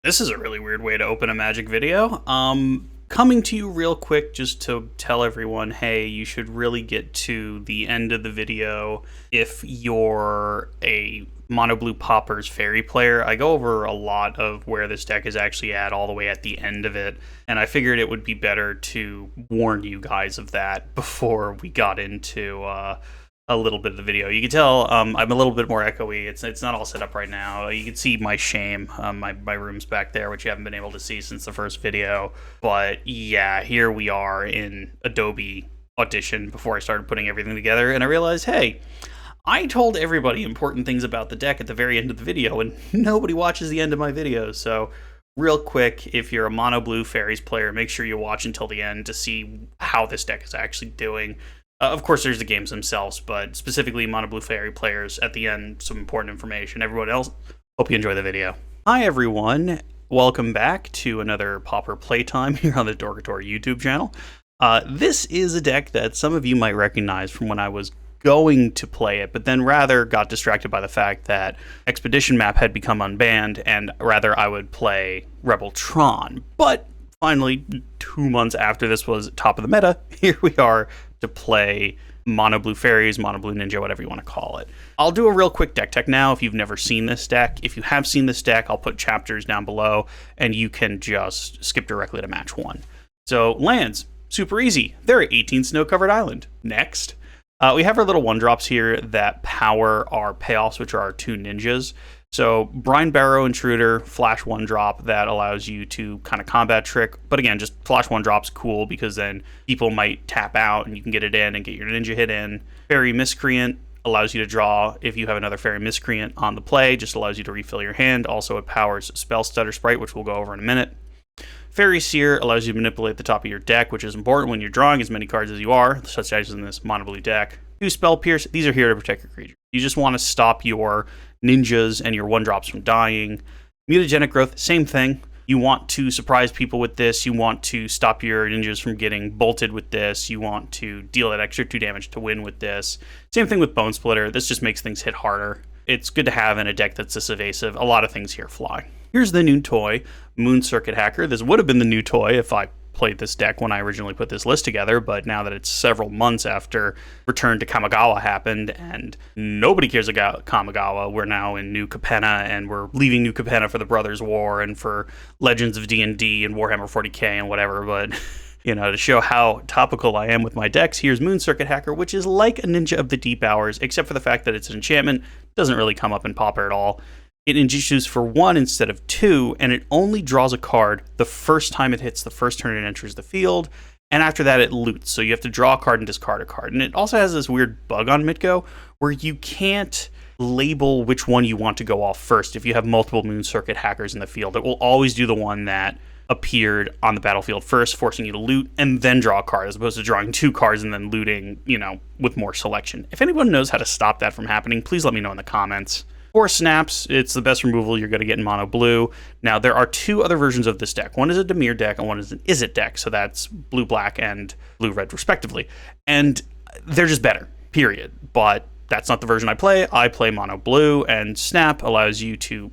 This is a really weird way to open a Magic video. Coming to you real quick just to tell everyone, hey, you should really get to the end of the video if you're a Mono Blue Pauper's Fairy player. I go over a lot of where this deck is actually at all the way at the end of it, and I figured it would be better to warn you guys of that before we got into a little bit of the video. You can tell I'm a little bit more echoey. It's not all set up right now. You can see my shame. My room's back there, which you haven't been able to see since the first video. But yeah, here we are in Adobe Audition before I started putting everything together, and I realized, hey, I told everybody important things about the deck at the very end of the video, and nobody watches the end of my videos. So real quick, if you're a Mono Blue Fairies player, make sure you watch until the end to see how this deck is actually doing. Of course, there's the games themselves, but specifically Mono Blue Fairy players, at the end, some important information. Everyone else, hope you enjoy the video. Hi, everyone. Welcome back to another Pauper Playtime here on the Dorkator YouTube channel. This is a deck that some of you might recognize from when I was going to play it, but then rather got distracted by the fact that Expedition Map had become unbanned, and rather I would play Rebel Tron. But finally, 2 months after this was top of the meta, here we are to play Mono Blue Fairies, Mono Blue Ninja, whatever you want to call it. I'll do a real quick deck tech now if you've never seen this deck. If you have seen this deck, I'll put chapters down below, and you can just skip directly to match 1. So, lands, super easy. They're at 18 snow-covered island. Next. We have our little 1-drops here that power our payoffs, which are our 2 ninjas. So Brine Barrow Intruder, flash 1-drop that allows you to kind of combat trick. But again, just flash 1-drop's cool because then people might tap out and you can get it in and get your ninja hit in. Fairy Miscreant allows you to draw if you have another Fairy Miscreant on the play, just allows you to refill your hand. Also, it powers Spell Stutter Sprite, which we'll go over in a minute. Fairy Seer allows you to manipulate the top of your deck, which is important when you're drawing as many cards as you are, such as in this Mono Blue deck. 2 Spell Pierce, these are here to protect your creature. You just want to stop your ninjas and your 1-drops from dying. Mutagenic Growth, same thing. You want to surprise people with this. You want to stop your ninjas from getting bolted with this. You want to deal that extra 2 damage to win with this. Same thing with Bone Splitter. This just makes things hit harder. It's good to have in a deck that's this evasive. A lot of things here fly. Here's the new toy, Moon Circuit Hacker. This would have been the new toy if I played this deck when I originally put this list together, but now that it's several months after Return to Kamigawa happened and nobody cares about Kamigawa, we're now in New Capenna and we're leaving New Capenna for the Brothers War and for Legends of D&D and Warhammer 40k and whatever, but you know, to show how topical I am with my decks, here's Moon Circuit Hacker, which is like a Ninja of the Deep Hours, except for the fact that it's an enchantment. Doesn't really come up in Pauper at all. It ninjutsus for 1 instead of 2, and it only draws a card the first time it hits the first turn it enters the field, and after that it loots, so you have to draw a card and discard a card. And it also has this weird bug on Mitgo, where you can't label which one you want to go off first. If you have multiple Moon Circuit Hackers in the field, it will always do the one that appeared on the battlefield first, forcing you to loot and then draw a card, as opposed to drawing 2 cards and then looting, you know, with more selection. If anyone knows how to stop that from happening, please let me know in the comments. 4 snaps, it's the best removal you're going to get in Mono Blue. Now, there are 2 other versions of this deck. One is a Dimir deck, and one is an Izzet deck, so that's blue-black and blue-red, respectively. And they're just better, period. But that's not the version I play. I play Mono Blue, and Snap allows you to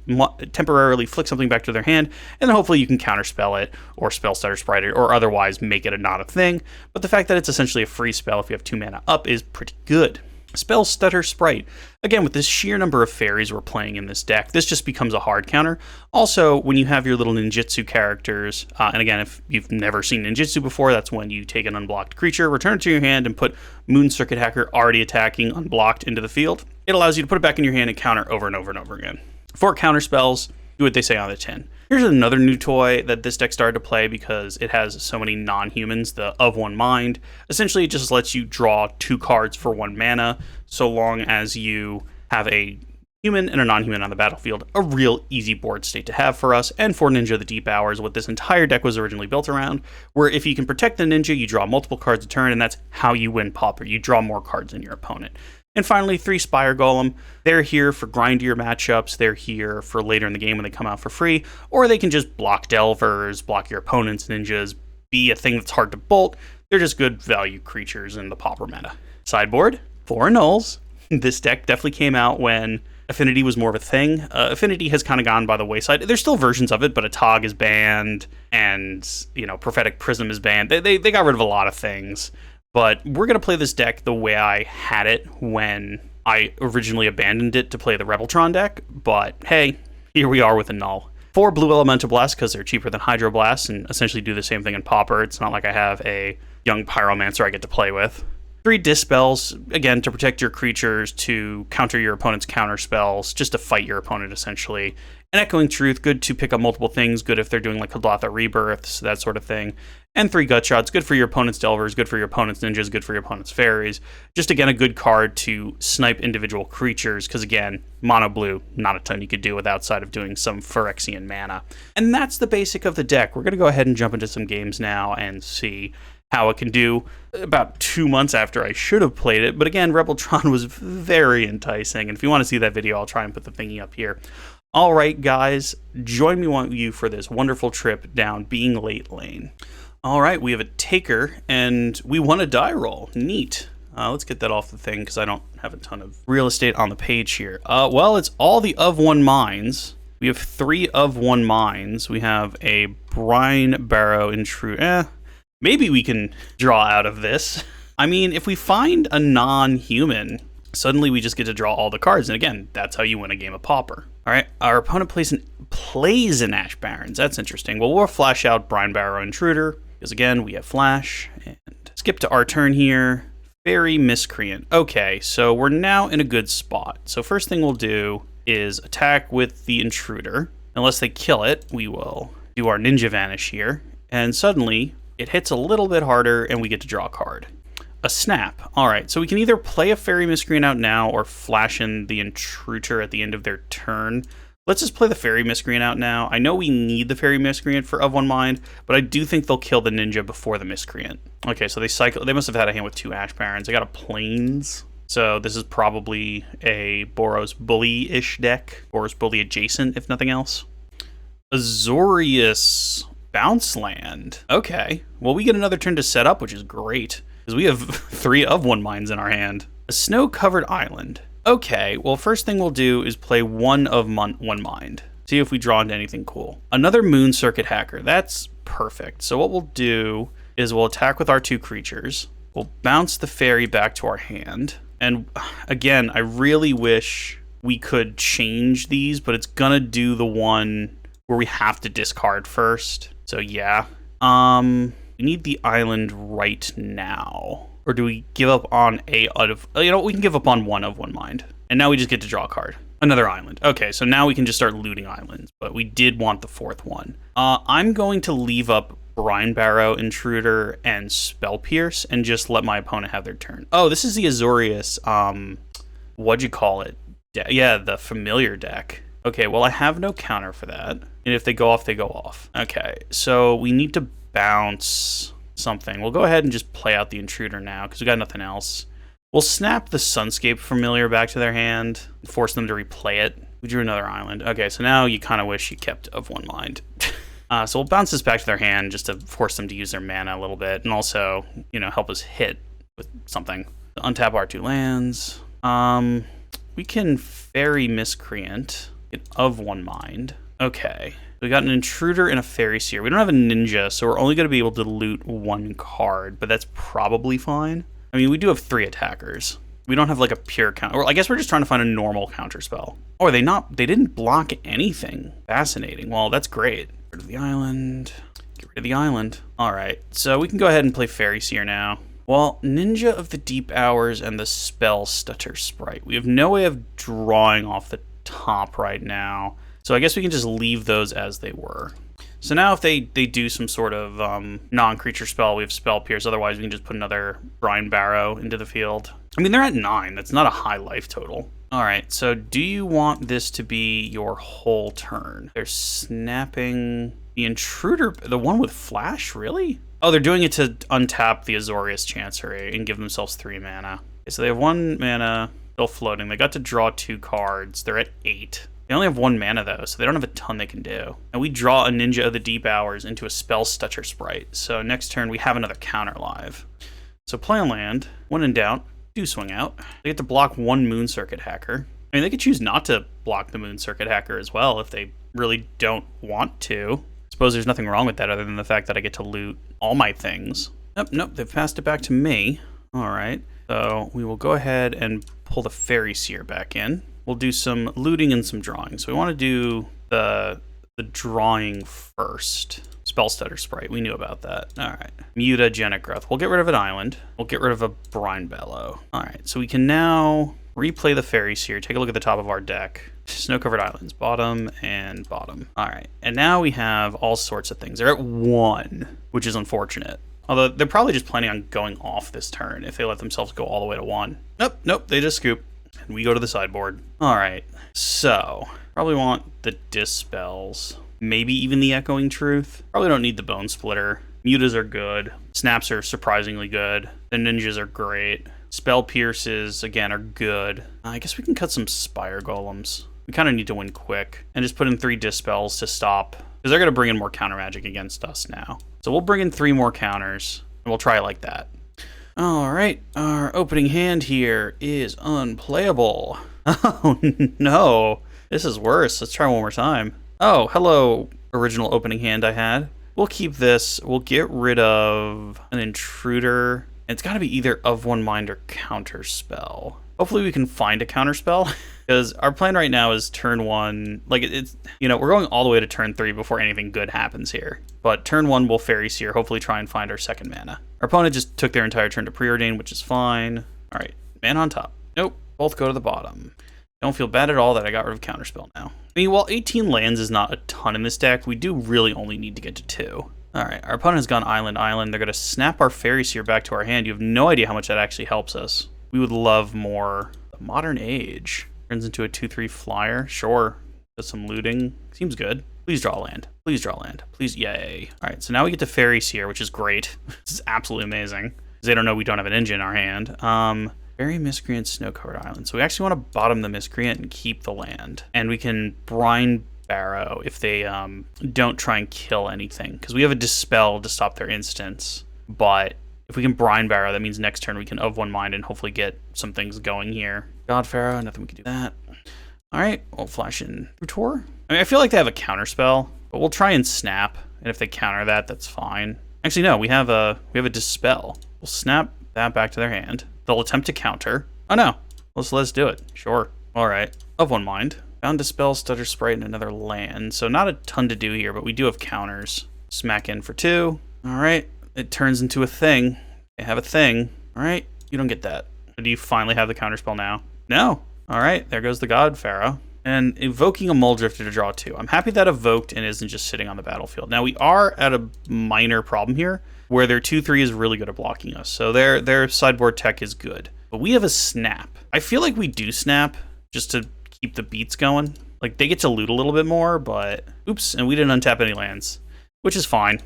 temporarily flick something back to their hand, and then hopefully you can counterspell it, or Spell Stutter Sprite it, or otherwise make it not a thing. But the fact that it's essentially a free spell if you have 2 mana up is pretty good. Spell Stutter Sprite. Again, with this sheer number of fairies we're playing in this deck, this just becomes a hard counter. Also, when you have your little ninjutsu characters, and again, if you've never seen ninjutsu before, that's when you take an unblocked creature, return it to your hand, and put Moon Circuit Hacker already attacking unblocked into the field. It allows you to put it back in your hand and counter over and over and over again. 4 counter spells, do what they say on the tin. Here's another new toy that this deck started to play because it has so many non-humans, the Of One Mind. Essentially, it just lets you draw 2 cards for 1 mana, so long as you have a human and a non-human on the battlefield. A real easy board state to have for us, and for Ninja of the Deep Hours, what this entire deck was originally built around, where if you can protect the ninja, you draw multiple cards a turn, and that's how you win Pauper. You draw more cards than your opponent. And finally, 3 Spire Golem. They're here for grindier matchups. They're here for later in the game when they come out for free. Or they can just block Delvers, block your opponent's ninjas, be a thing that's hard to bolt. They're just good value creatures in the Pauper meta. Sideboard, 4 nulls. This deck definitely came out when Affinity was more of a thing. Affinity has kind of gone by the wayside. There's still versions of it, but Atog is banned, and, you know, Prophetic Prism is banned. They got rid of a lot of things. But we're going to play this deck the way I had it when I originally abandoned it to play the Rebel Tron deck. But, hey, here we are with a null. 4 blue Elemental Blasts because they're cheaper than Hydro Blasts and essentially do the same thing in Pauper. It's not like I have a young Pyromancer I get to play with. 3 Dispels, again, to protect your creatures, to counter your opponent's counter spells, just to fight your opponent, essentially. And Echoing Truth, good to pick up multiple things, good if they're doing like Hladotha Rebirths, that sort of thing. And 3 Gutshots, good for your opponent's Delvers, good for your opponent's Ninjas, good for your opponent's Fairies. Just, again, a good card to snipe individual creatures, because, again, mono blue, not a ton you could do with outside of doing some Phyrexian mana. And that's the basic of the deck. We're going to go ahead and jump into some games now and see how it can do. About 2 months after I should have played it, but again, Rebel Tron was very enticing, and if you want to see that video, I'll try and put the thingy up here. All right, guys, join me for this wonderful trip down Being Late Lane. All right, we have a Taker, and we won a die roll. Neat. Let's get that off the thing, because I don't have a ton of real estate on the page here. Well, it's all the of 1 mines. We have 3 of 1 mines. We have a Brine Barrow Intruder. Maybe we can draw out of this. I mean, if we find a non-human, suddenly we just get to draw all the cards. And again, that's how you win a game of Pauper. All right, our opponent plays an Ash Barrens. That's interesting. Well, we'll flash out Brine Barrow Intruder, because again, we have Flash. And skip to our turn here. Fairy Miscreant. Okay, so we're now in a good spot. So first thing we'll do is attack with the Intruder. Unless they kill it, we will do our Ninja Vanish here. And suddenly it hits a little bit harder, and we get to draw a card. A Snap. All right, so we can either play a Fairy Miscreant out now or flash in the Intruder at the end of their turn. Let's just play the Fairy Miscreant out now. I know we need the Fairy Miscreant for Of One Mind, but I do think they'll kill the Ninja before the Miscreant. Okay, so they must have had a hand with 2 Ash Barrens. They got a Plains. So this is probably a Boros Bully-ish deck. Boros Bully adjacent, if nothing else. Azorius Bounce Land. Okay. Well, we get another turn to set up, which is great, because we have 3 of 1 mines in our hand. A Snow-Covered Island. Okay, well, first thing we'll do is play 1 of 1 mind. See if we draw into anything cool. Another Moon Circuit Hacker. That's perfect. So what we'll do is we'll attack with our 2 creatures. We'll bounce the fairy back to our hand. And again, I really wish we could change these, but it's gonna do the one where we have to discard first. So yeah, we need the island right now. Or do we give up on we can give up on 1 of 1 mind. And now we just get to draw a card. Another island. Okay, so now we can just start looting islands, but we did want the 4th one. I'm going to leave up Brine Barrow Intruder and Spell Pierce and just let my opponent have their turn. Oh, this is the Azorius, what'd you call it? Yeah, the familiar deck. Okay, well, I have no counter for that. And if they go off, they go off. Okay, so we need to bounce something. We'll go ahead and just play out the Intruder now, because we got nothing else. We'll snap the Sunscape Familiar back to their hand, force them to replay it. We drew another island. Okay, so now you kind of wish you kept of 1 mind. So we'll bounce this back to their hand just to force them to use their mana a little bit, and also, you know, help us hit with something. Untap our 2 lands. We can Fairy Miscreant. Get of 1 mind. Okay. We got an Intruder and a Fairy Seer. We don't have a Ninja, so we're only going to be able to loot 1 card, but that's probably fine. I mean, we do have 3 attackers. We don't have like a pure counter. Or I guess we're just trying to find a normal counter spell. Oh, are they not? They didn't block anything. Fascinating. Well, that's great. Get rid of the island. Get rid of the island. All right. So we can go ahead and play Fairy Seer now. Well, Ninja of the Deep Hours and the Spell Stutter Sprite. We have no way of drawing off the top right now. So I guess we can just leave those as they were. So now if they do some sort of non-creature spell, we have Spell Pierce. Otherwise, we can just put another Brine Barrow into the field. I mean, they're at 9. That's not a high life total. All right, so do you want this to be your whole turn? They're snapping the Intruder, the one with Flash, really? Oh, they're doing it to untap the Azorius Chancery and give themselves 3 mana. Okay, so they have 1 mana, still floating. They got to draw 2 cards. They're at 8. They only have 1 mana, though, so they don't have a ton they can do. And we draw a Ninja of the Deep Hours into a Spell Stutter Sprite. So next turn, we have another counter live. So play on land. When in doubt, do swing out. They get to block 1 Moon Circuit Hacker. I mean, they could choose not to block the Moon Circuit Hacker as well if they really don't want to. Suppose there's nothing wrong with that other than the fact that I get to loot all my things. Nope, they've passed it back to me. All right, so we will go ahead and pull the Fairy Seer back in. We'll do some looting and some drawing. So we want to do the drawing first. Spell Stutter Sprite, we knew about that. All right, Mutagenic Growth. We'll get rid of an island. We'll get rid of a Brine Bellow. All right, so we can now replay the Fairy Seer. Take a look at the top of our deck. Snow-covered islands, bottom and bottom. All right, and now we have all sorts of things. They're at 1, which is unfortunate. Although they're probably just planning on going off this turn if they let themselves go all the way to 1. Nope, they just scoop. And we go to the sideboard. All right, so probably want the Dispels. Maybe even the Echoing Truth. Probably don't need the Bone Splitter. Mutas are good. Snaps are surprisingly good. The Ninjas are great. Spell Pierces, again, are good. I guess we can cut some Spire Golems. We kind of need to win quick. And just put in 3 Dispels to stop. Because they're going to bring in more counter magic against us now. So we'll bring in 3 more counters. And we'll try it like that. All right, our opening hand here is unplayable. Oh, no. This is worse. Let's try one more time. Oh, hello, original opening hand I had. We'll keep this. We'll get rid of an Intruder. It's got to be either of one mind or Counterspell. Hopefully we can find a Counterspell, because our plan right now is turn 1. Like, it's, you know, we're going all the way to turn 3 before anything good happens here. But turn 1, we'll Fairy Seer, hopefully try and find our second mana. Our opponent just took their entire turn to Preordain, which is fine. All right, mana on top. Nope, both go to the bottom. Don't feel bad at all that I got rid of Counterspell now. I mean, while 18 lands is not a ton in this deck, we do really only need to get to 2. All right, our opponent has gone island. They're going to snap our Fairy Seer back to our hand. You have no idea how much that actually helps us. We would love more. The Modern Age turns into a 2/3 flyer. Sure, does some looting. Seems good. Please draw land. Please draw land. Please, yay. All right, so now we get to Fairy Seer, which is great. This is absolutely amazing. Because they don't know we don't have an engine in our hand. Fairy Miscreant, Snow-Covered Island. So we actually want to bottom the Miscreant and keep the land. And we can Brine Barrow if they don't try and kill anything. Because we have a Dispel to stop their instance. But if we can Brine Barrow, that means next turn we can of one mind and hopefully get some things going here. God Pharaoh, nothing we can do that. All right, we'll flash in Tutor. I mean, I feel like they have a counterspell, but we'll try and snap. And if they counter that, that's fine. Actually, no, we have a Dispel. We'll snap that back to their hand. They'll attempt to counter. Oh no, let's do it. Sure. All right, of one mind. Found Dispel, Stutter Sprite, and another land. So not a ton to do here, but we do have counters. Smack in for 2. All right, it turns into a thing. They have a thing. All right, you don't get that. Do you finally have the counterspell now? No. All right, there goes the God Pharaoh. And evoking a Muldrifter to draw 2. I'm happy that evoked and isn't just sitting on the battlefield. Now we are at a minor problem here, where their 2/3 is really good at blocking us. So their sideboard tech is good. But we have a snap. I feel like we do snap just to keep the beats going. Like, they get to loot a little bit more, but oops, and we didn't untap any lands, which is fine.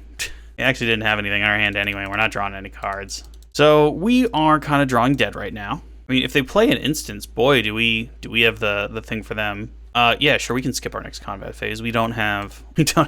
We actually didn't have anything in our hand anyway. We're not drawing any cards. So we are kind of drawing dead right now. I mean, if they play an instance, boy, do we have the thing for them. Yeah, sure, we can skip our next combat phase. We don't have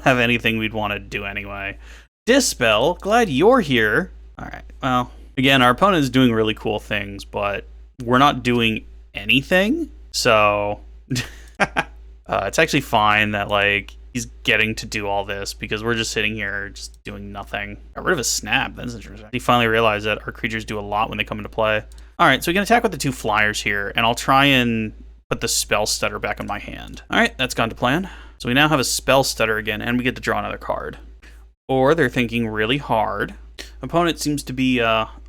anything we'd want to do anyway. Dispel, glad you're here. All right, well, again, our opponent is doing really cool things, but we're not doing anything. So it's actually fine that, like, he's getting to do all this because we're just sitting here just doing nothing. Got rid of a snap. That's interesting. He finally realized that our creatures do a lot when they come into play. All right, so we can attack with the 2 flyers here, and I'll try and put the Spell Stutter back in my hand. All right, that's gone to plan. So we now have a Spell Stutter again, and we get to draw another card. Or they're thinking really hard. Opponent seems to be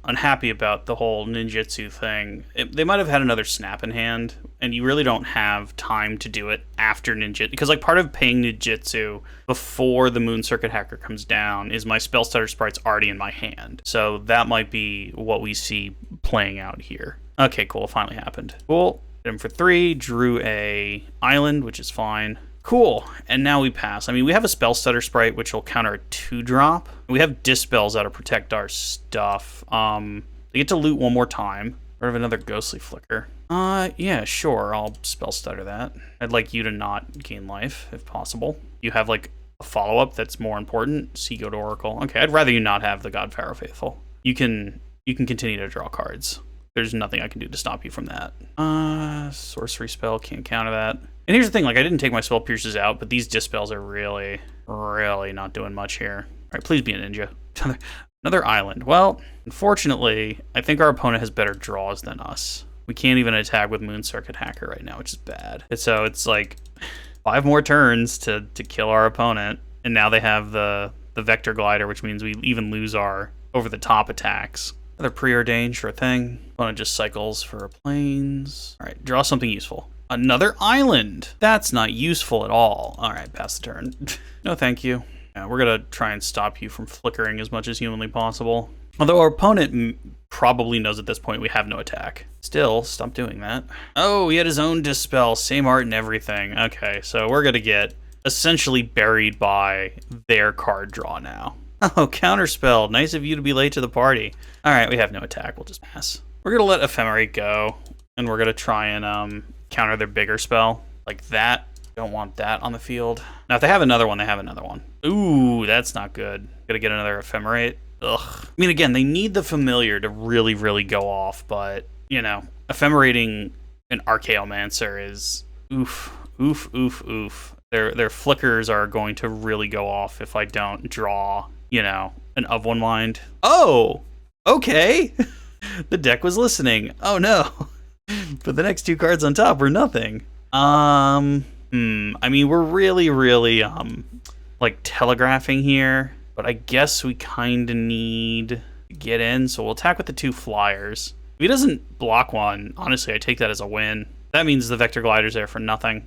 unhappy about the whole ninjutsu thing. They might have had another snap in hand, and you really don't have time to do it after ninjutsu. Because, like, part of paying ninjutsu before the Moon Circuit Hacker comes down is my Spell Stutter Sprite's already in my hand. So that might be what we see playing out here. Okay, cool. It finally happened. Cool. Hit him for 3. Drew a island, which is fine. Cool, and now we pass. I mean, we have a Spell Stutter Sprite, which will counter a 2-drop. We have Dispels that'll protect our stuff. They get to loot one more time. Or have another Ghostly Flicker. Yeah, sure, I'll Spell Stutter that. I'd like you to not gain life, if possible. You have, like, a follow-up that's more important. Sea Goat Oracle. Okay, I'd rather you not have the God Pharaoh Faithful. You can continue to draw cards. there's nothing I can do to stop you from that. Sorcery spell, can't counter that. And here's the thing, like I didn't take my spell pierces out, but these dispels are really, really not doing much here. All right, please be a ninja. Another island. Well, unfortunately, I think our opponent has better draws than us. We can't even attack with Moon Circuit Hacker right now, which is bad. And so it's like 5 more turns to kill our opponent, and now they have the Vector Glider, which means we even lose our over-the-top attacks. Another preordained, sure thing. Opponent just cycles for planes. All right, draw something useful. Another island. That's not useful at all. All right, pass the turn. No, thank you. Yeah, we're gonna try and stop you from flickering as much as humanly possible. Although our opponent probably knows at this point we have no attack. Still, stop doing that. Oh, he had his own Dispel, same art and everything. Okay, so we're gonna get essentially buried by their card draw now. Oh, Counterspell. Nice of you to be late to the party. All right, we have no attack. We'll just pass. We're gonna let Ephemerate go, and we're gonna try and counter their bigger spell like that. Don't want that on the field. Now, if they have another one, they have another one. Ooh, that's not good. Gotta get another Ephemerate. Ugh. I mean, again, they need the familiar to really, really go off, but, you know, ephemerating an Archaeomancer is oof, oof, oof, oof. Their flickers are going to really go off if I don't draw, you know, an of one mind. Oh, okay. The deck was listening. Oh, no. But the next 2 cards on top were nothing. I mean, we're really, really, like, telegraphing here. But I guess we kind of need to get in, so we'll attack with the 2 flyers. If he doesn't block one, honestly, I take that as a win. That means the Vector Glider's there for nothing.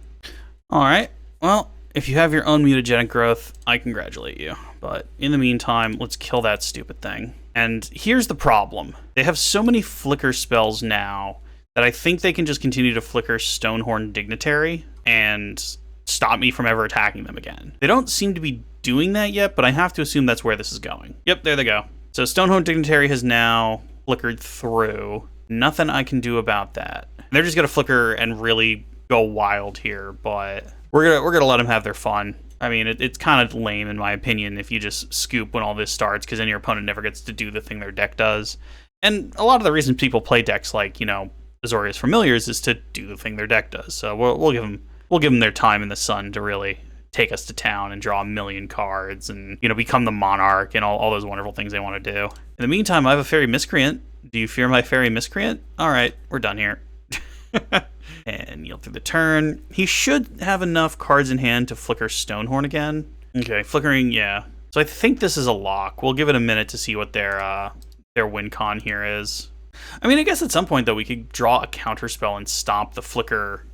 All right, well, if you have your own mutagenic growth, I congratulate you. But in the meantime, let's kill that stupid thing. And here's the problem. They have so many flicker spells now that I think they can just continue to flicker Stonehorn Dignitary and stop me from ever attacking them again. They don't seem to be doing that yet, but I have to assume that's where this is going. Yep, there they go. So Stonehorn Dignitary has now flickered through. Nothing I can do about that. They're just gonna flicker and really go wild here, but we're gonna let them have their fun. I mean, it's kind of lame in my opinion if you just scoop when all this starts, because then your opponent never gets to do the thing their deck does. And a lot of the reasons people play decks like, you know, Azorius Familiars is to do the thing their deck does. So we'll give them their time in the sun to really take us to town and draw 1,000,000 cards and, you know, become the monarch and all those wonderful things they want to do. In the meantime, I have a Fairy Miscreant. Do you fear my Fairy Miscreant? All right, we're done here. And yield through the turn. He should have enough cards in hand to flicker Stonehorn again. Okay, flickering, yeah. So I think this is a lock. We'll give it a minute to see what their win con here is. I mean, I guess at some point, though, we could draw a counterspell and stop the flicker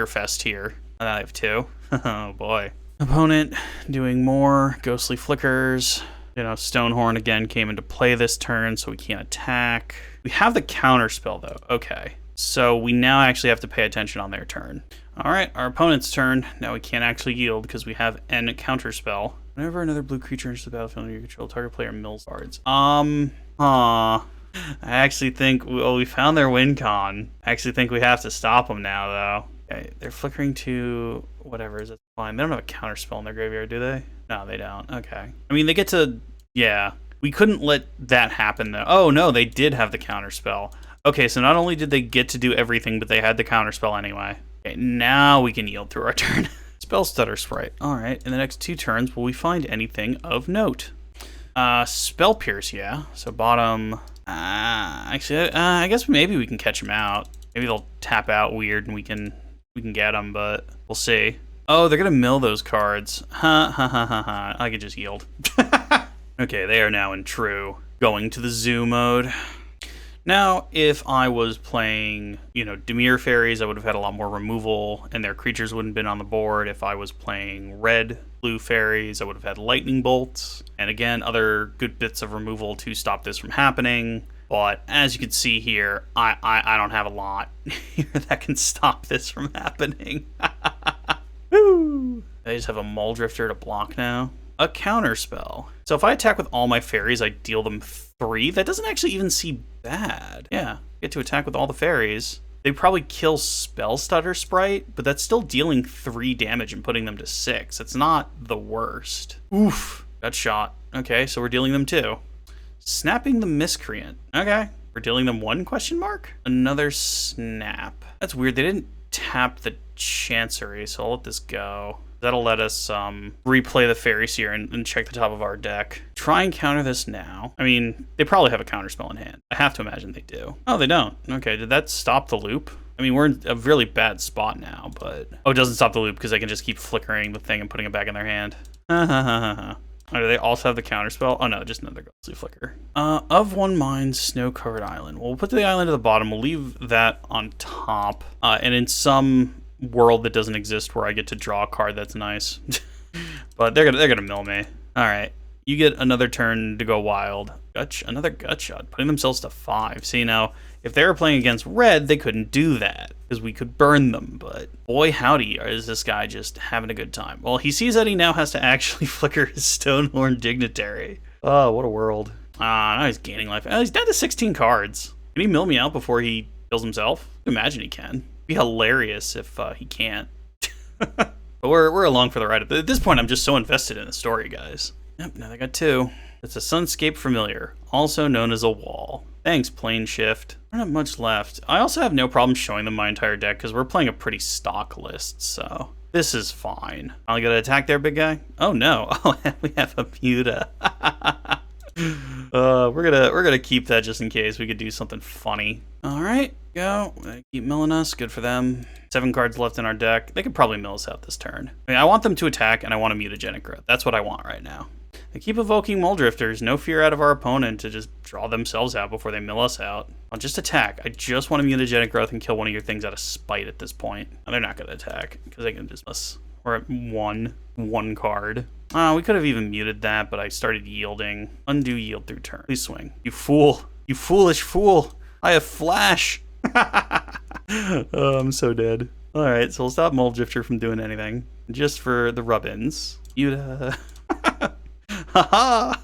fest here. And I have 2. Oh, boy. Opponent doing more ghostly flickers. You know, Stonehorn again came into play this turn, so we can't attack. We have the counterspell, though. Okay. So we now actually have to pay attention on their turn. All right, our opponent's turn. Now we can't actually yield because we have an counterspell. Whenever another blue creature enters the battlefield under your control, target player mills cards. I actually think, well, we found their win con. I actually think we have to stop them now, though. Okay, they're flickering to whatever is fine. They don't have a counterspell in their graveyard, do they? No, they don't. Okay. I mean, they get to, yeah. We couldn't let that happen, though. Oh, no, they did have the counterspell. Okay, so not only did they get to do everything, but they had the counterspell anyway. Okay, now we can yield through our turn. Spell Stutter Sprite. All right, in the next 2 turns, will we find anything of note? Spell Pierce, yeah. So bottom. Actually, I guess maybe we can catch them out. Maybe they'll tap out weird and we can get them, but we'll see. Oh, they're gonna mill those cards. I could just yield. Okay, they are now in true. Going to the zoo mode. Now, if I was playing, you know, Dimir Fairies, I would have had a lot more removal, and their creatures wouldn't have been on the board. If I was playing blue fairies, I would have had lightning bolts, and again, other good bits of removal to stop this from happening. But as you can see here, I don't have a lot here that can stop this from happening. Woo! I just have a Muldrifter to block now. A counterspell. So if I attack with all my fairies, I deal them 3. That doesn't actually even seem bad. Yeah, get to attack with all the fairies. They probably kill Spell Stutter Sprite, but that's still dealing 3 damage and putting them to 6. It's not the worst. Oof, got shot. Okay, so we're dealing them 2. Snapping the Miscreant. Okay, We're dealing them 1 question mark? Another snap. That's weird. They didn't tap the Chancery, so I'll let this go. That'll let us replay the Fairy Seer and check the top of our deck. Try and counter this now. I mean, they probably have a counterspell in hand. I have to imagine they do. Oh, they don't. Okay, did that stop the loop? I mean, we're in a really bad spot now, but... Oh, it doesn't stop the loop because they can just keep flickering the thing and putting it back in their hand. Oh, do they also have the counterspell? Oh, no, just another ghostly flicker. Of One Mind, Snow-Covered Island. Well, we'll put the island at the bottom. We'll leave that on top. And in some world that doesn't exist where I get to draw a card that's nice. But they're gonna mill me. All right, you get another turn to go wild. Another gut shot, putting themselves to 5. See, now if they were playing against red, they couldn't do that because we could burn them. But boy, howdy, is this guy just having a good time. Well, he sees that he now has to actually flicker his Stonehorn Dignitary. Oh, what a world. Now he's gaining life. He's down to 16 cards. Can he mill me out before he kills himself? Imagine he can. It'd be hilarious if he can't. But we're along for the ride. At this point, I'm just so invested in the story, guys. Yep, now they got 2. It's a Sunscape Familiar, also known as a wall. Thanks, Plane Shift. I don't have much left. I also have no problem showing them my entire deck because we're playing a pretty stock list, so this is fine. I'll get an attack there, big guy. Oh no! Oh, we have a Muta. We're gonna keep that just in case we could do something funny. All right, go. They keep milling us. Good for them. 7 cards left in our deck. They could probably mill us out this turn. I mean, I want them to attack, and I want a Mutagenic Growth. That's what I want right now. They keep evoking Muldrifters. No fear out of our opponent to just draw themselves out before they mill us out. I'll just attack. I just want a Mutagenic Growth and kill one of your things out of spite at this point. And they're not going to attack because they can just miss. We're at one card. We could have even muted that, but I started yielding. Undo yield through turn. Please swing. You fool. You foolish fool. I have flash. Oh, I'm so dead. All right, so we'll stop Muldrifter from doing anything. Just for the rub-ins. Muta. Haha!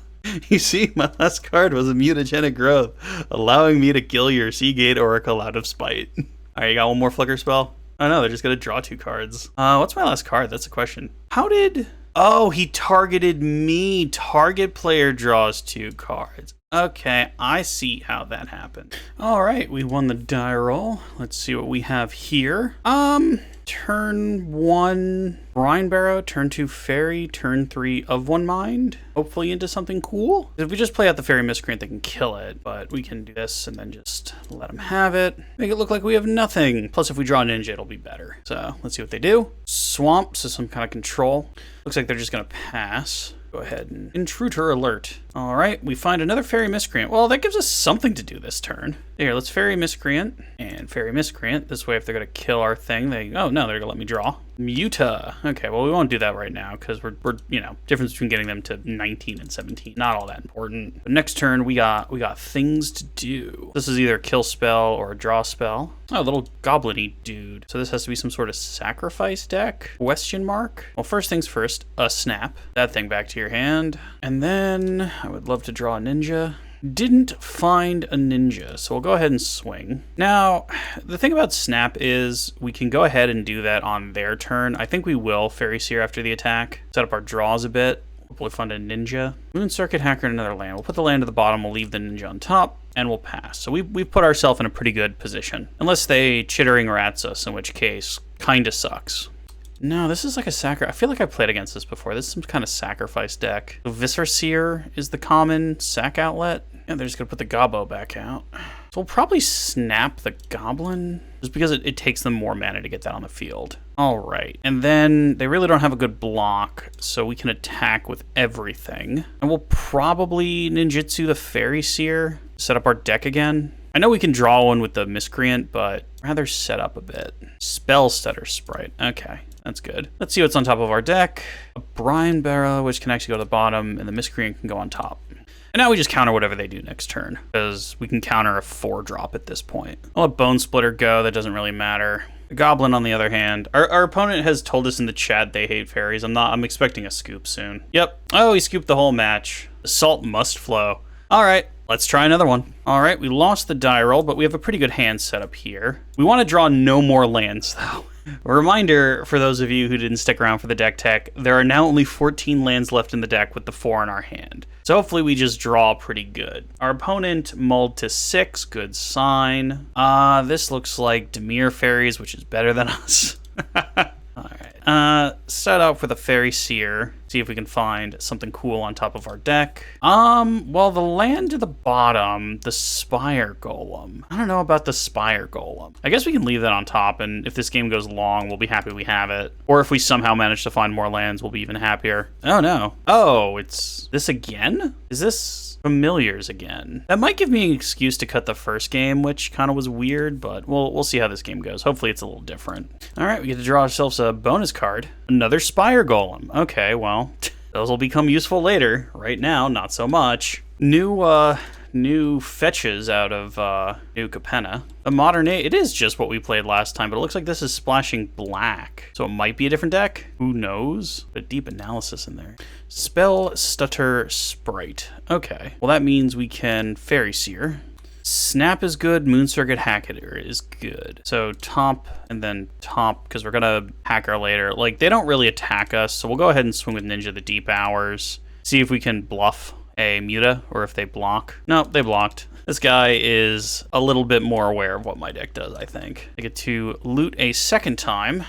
You see, my last card was a Mutagenic Growth, allowing me to kill your Seagate Oracle out of spite. Alright, you got one more flicker spell? Oh no, they're just gonna draw 2 cards. What's my last card? That's a question. How did... Oh, he targeted me. Target player draws 2 cards. Okay, I see how that happened. Alright, we won the die roll. Let's see what we have here. Turn 1 Brine Barrow, turn 2 Fairy, turn 3 Of One Mind. Hopefully into something cool. If we just play out the Fairy Miscreant, they can kill it, but we can do this and then just let them have it. Make it look like we have nothing. Plus, if we draw a Ninja, it'll be better. So let's see what they do. Swamp, so some kind of control. Looks like they're just gonna pass. Go ahead and Intruder Alert. All right, we find another Fairy Miscreant. Well, that gives us something to do this turn. Here, let's Fairy Miscreant and Fairy Miscreant. This way, if they're gonna kill our thing, oh no, they're gonna let me draw. Muta. Okay, well, we won't do that right now because we're difference between getting them to 19 and 17, not all that important. But next turn, we got things to do. This is either a kill spell or a draw spell. Oh, little goblin-y dude. So this has to be some sort of sacrifice deck? Question mark? Well, first things first, a snap. That thing back to your hand. And then I would love to draw a ninja. Didn't find a ninja, so we'll go ahead and swing. Now, the thing about snap is we can go ahead and do that on their turn. I think we will Fairy Seer after the attack. Set up our draws a bit. Hopefully find a ninja. Moon Circuit Hacker in another land. We'll put the land at the bottom, we'll leave the ninja on top, and we'll pass. So we've put ourselves in a pretty good position. Unless they Chittering Rats us, in which case, kinda sucks. No, this is like a sacrifice. I feel like I played against this before. This is some kind of sacrifice deck. The Viscera Seer is the common sack outlet. Yeah, they're just gonna put the Gobbo back out. So we'll probably snap the Goblin, just because it takes them more mana to get that on the field. All right, and then they really don't have a good block, so we can attack with everything. And we'll probably ninjutsu the Fairy Seer, set up our deck again. I know we can draw one with the Miscreant, but rather set up a bit. Spell Stutter Sprite, okay. That's good. Let's see what's on top of our deck. A Brine Barrow, which can actually go to the bottom, and the Miscreant can go on top. And now we just counter whatever they do next turn, because we can counter a 4-drop at this point. I'll let Bone Splitter go, that doesn't really matter. The Goblin, on the other hand, our opponent has told us in the chat they hate fairies. I'm expecting a scoop soon. Yep. Oh, he scooped the whole match. The salt must flow. All right, let's try another one. All right, we lost the die roll, but we have a pretty good hand set up here. We want to draw no more lands, though. A reminder for those of you who didn't stick around for the deck tech, there are now only 14 lands left in the deck with the 4 in our hand. So hopefully we just draw pretty good. Our opponent mulled to 6, good sign. This looks like Dimir Fairies, which is better than us. Alright, start out with a Fairy Seer. See if we can find something cool on top of our deck. Well, the land to the bottom, the Spire Golem. I don't know about the Spire Golem. I guess we can leave that on top, and if this game goes long, we'll be happy we have it. Or if we somehow manage to find more lands, we'll be even happier. Oh, no. Oh, it's this again? Is this Familiars again? That might give me an excuse to cut the first game, which kind of was weird, but we'll see how this game goes. Hopefully it's a little different. All right, we get to draw ourselves a bonus card. Another Spire Golem. Okay, well, those will become useful later. Right now, not so much. New fetches out of New Capenna. A modern it is just what we played last time, but it looks like this is splashing black. So it might be a different deck. Who knows? But deep analysis in there. Spell Stutter Sprite. Okay. Well, that means we can Fairy Seer. Snap is good. Moon Circuit Hacketer is good. So top and then top, because we're gonna hack her later. Like, they don't really attack us, so we'll go ahead and swing with Ninja the Deep Hours. See if we can bluff a Muta, or if they block. No, they blocked. This guy is a little bit more aware of what my deck does, I think. I get to loot a second time.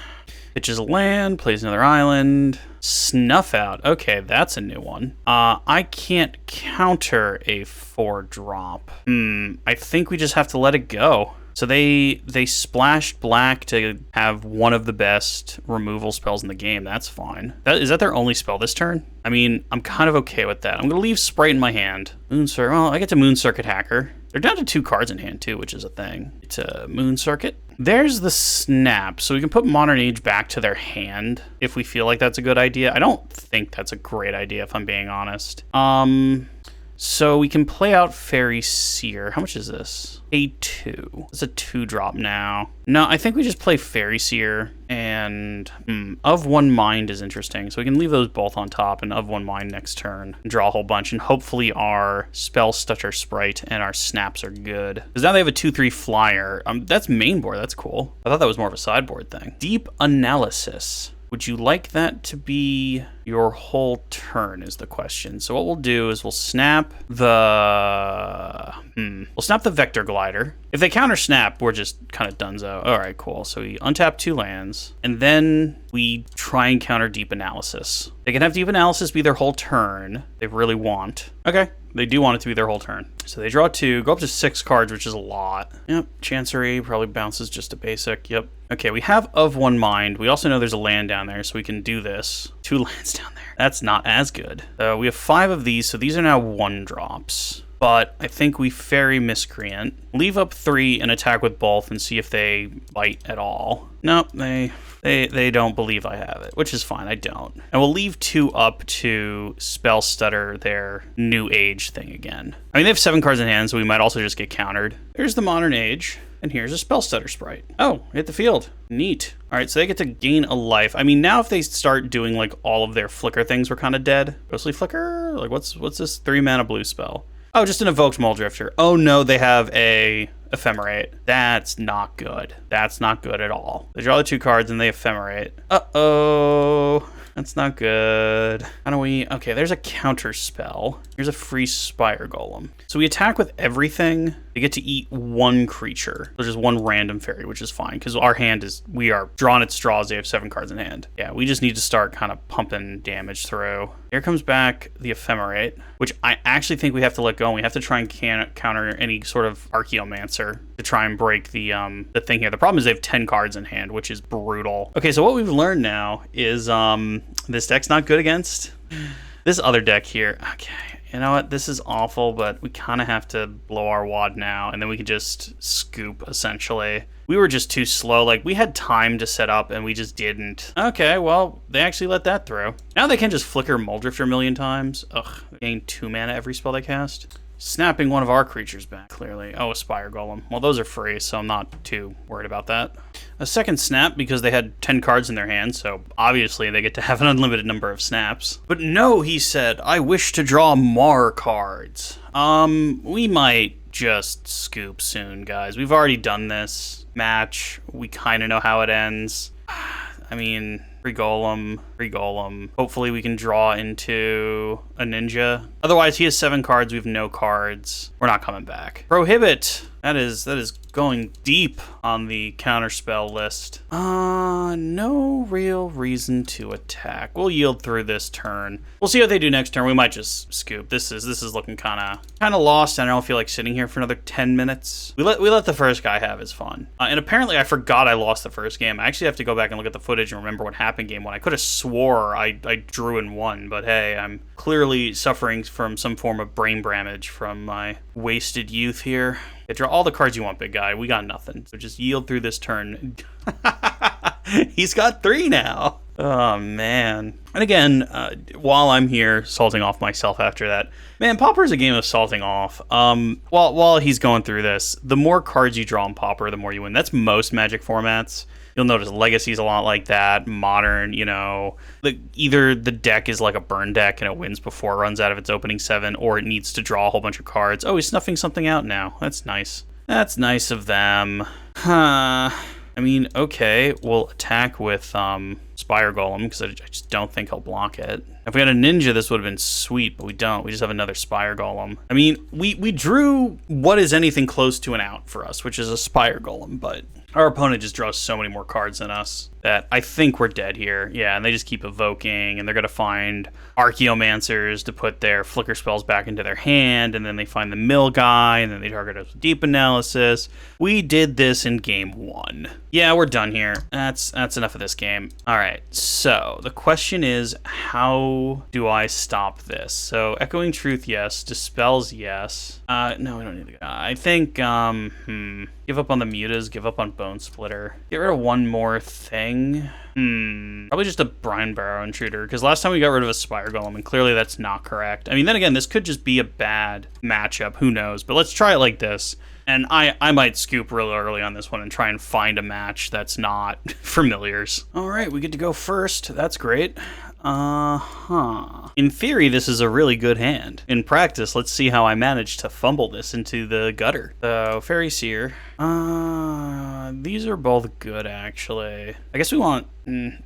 Pitches a land, plays another island. Snuff Out. Okay, that's a new one. I can't counter a 4-drop. I think we just have to let it go. So they splashed black to have one of the best removal spells in the game. That's fine. Is that their only spell this turn? I mean, I'm kind of okay with that. I'm going to leave Sprite in my hand. Moon Circuit. Well, I get to Moon Circuit Hacker. They're down to 2 cards in hand, too, which is a thing. It's a Moon Circuit. There's the Snap. So we can put Modern Age back to their hand if we feel like that's a good idea. I don't think that's a great idea, if I'm being honest. So we can play out Fairy Seer. How much is this? A 2. It's a 2-drop now. No, I think we just play Fairy Seer, and Of One Mind is interesting. So we can leave those both on top and Of One Mind next turn and draw a whole bunch, and hopefully our Spell Stutter Sprite and our Snaps are good. Because now they have a 2/3 flyer. That's main board. That's cool. I thought that was more of a sideboard thing. Deep Analysis. Would you like that to be your whole turn is the question. So what we'll do is we'll snap the... We'll snap the Vector Glider. If they counter snap, we're just kind of donezo. All right, cool. So we untap 2 lands, and then we try and counter Deep Analysis. They can have Deep Analysis be their whole turn. They really want. Okay, they do want it to be their whole turn. So they draw 2, go up to 6 cards, which is a lot. Yep, Chancery probably bounces just a basic. Yep. Okay, we have Of One Mind. We also know there's a land down there, so we can do this. 2 lands down there. That's not as good. We have 5 of these, so these are now 1-drops. But I think we Fairy Miscreant, leave up 3 and attack with both and see if they bite at all. Nope, they don't believe I have it, which is fine, I don't. And we'll leave 2 up to Spell Stutter their New Age thing again. I mean, they have 7 cards in hand, so we might also just get countered. Here's the Modern Age, and here's a Spell Stutter Sprite. Oh, hit the field. Neat. All right, so they get to gain a life. I mean, now if they start doing, like, all of their flicker things, we're kind of dead. Ghostly Flicker? Like, what's this 3-mana blue spell? Oh, just an Evoked Muldrifter. Oh no, they have a Ephemerate. That's not good. That's not good at all. They draw the 2 cards and they Ephemerate. Uh-oh. That's not good. How do we... Okay, there's a counter spell. Here's a free Spire Golem. So we attack with everything. They get to eat 1 creature. So just 1 random fairy, which is fine, because our hand is... We are drawn at straws. They have 7 cards in hand. Yeah, we just need to start kind of pumping damage through. Here comes back the Ephemerate, which I actually think we have to let go. And we have to try and counter any sort of Archaeomancer to try and break the thing here. The problem is they have 10 cards in hand, which is brutal. Okay, so what we've learned now is this deck's not good against this other deck here. Okay, you know what? This is awful, but we kind of have to blow our wad now, and then we can just scoop, essentially. We were just too slow. Like, we had time to set up, and we just didn't. Okay, well, they actually let that through. Now they can just flicker Muldrifter a million times. Ugh, they gain 2 mana every spell they cast. Snapping one of our creatures back, clearly. Oh, a Spire Golem. Well, those are free, so I'm not too worried about that. A second snap because they had 10 cards in their hand, so obviously they get to have an unlimited number of snaps. But no, he said, I wish to draw more cards. We might just scoop soon, guys. We've already done this match. We kind of know how it ends. I mean, free golem, free golem. Hopefully we can draw into a ninja. Otherwise, he has 7 cards. We have no cards. We're not coming back. Prohibit. That is going deep on the counterspell list. No real reason to attack. We'll yield through this turn. We'll see what they do next turn. We might just scoop. This is looking kind of lost. I don't feel like sitting here for another 10 minutes. We let the first guy have his fun. And apparently I forgot I lost the first game. I actually have to go back and look at the footage and remember what happened game one. I could have swore I drew and won, but hey, I'm clearly suffering from some form of brain damage from my wasted youth here. Yeah, draw all the cards you want, big guy. We got nothing. So just yield through this turn. He's got 3 now. Oh, man. And again, while I'm here salting off myself after that, man, Pauper is a game of salting off. While he's going through this, the more cards you draw in Pauper, the more you win. That's most Magic formats. You'll notice Legacy's a lot like that. Modern, you know, either the deck is like a burn deck and it wins before it runs out of its opening 7, or it needs to draw a whole bunch of cards. Oh, he's snuffing something out now. That's nice. That's nice of them. Huh. I mean, okay, we'll attack with Spire Golem, because I just don't think he'll block it. If we had a Ninja, this would have been sweet, but we don't. We just have another Spire Golem. I mean, we drew what is anything close to an out for us, which is a Spire Golem, but our opponent just draws so many more cards than us that I think we're dead here. Yeah, and they just keep evoking, and they're going to find Archaeomancers to put their flicker spells back into their hand, and then they find the mill guy, and then they target us with deep analysis. We did this in game 1. Yeah, we're done here. That's enough of this game. All right, so the question is, how do I stop this? So Echoing Truth, yes. Dispels, yes. No, we don't need the guy. I think, give up on the mutas, give up on Bone Splitter. Get rid of one more thing. Probably just a Brine Barrow Intruder, because last time we got rid of a Spire Golem, and clearly that's not correct. I mean, then again, this could just be a bad matchup. Who knows? But let's try it like this. And I might scoop real early on this one and try and find a match that's not familiars. All right, we get to go first. That's great. In theory, this is a really good hand. In practice, let's see how I manage to fumble this into the gutter. So, Fairy Seer. These are both good, actually. I guess we want...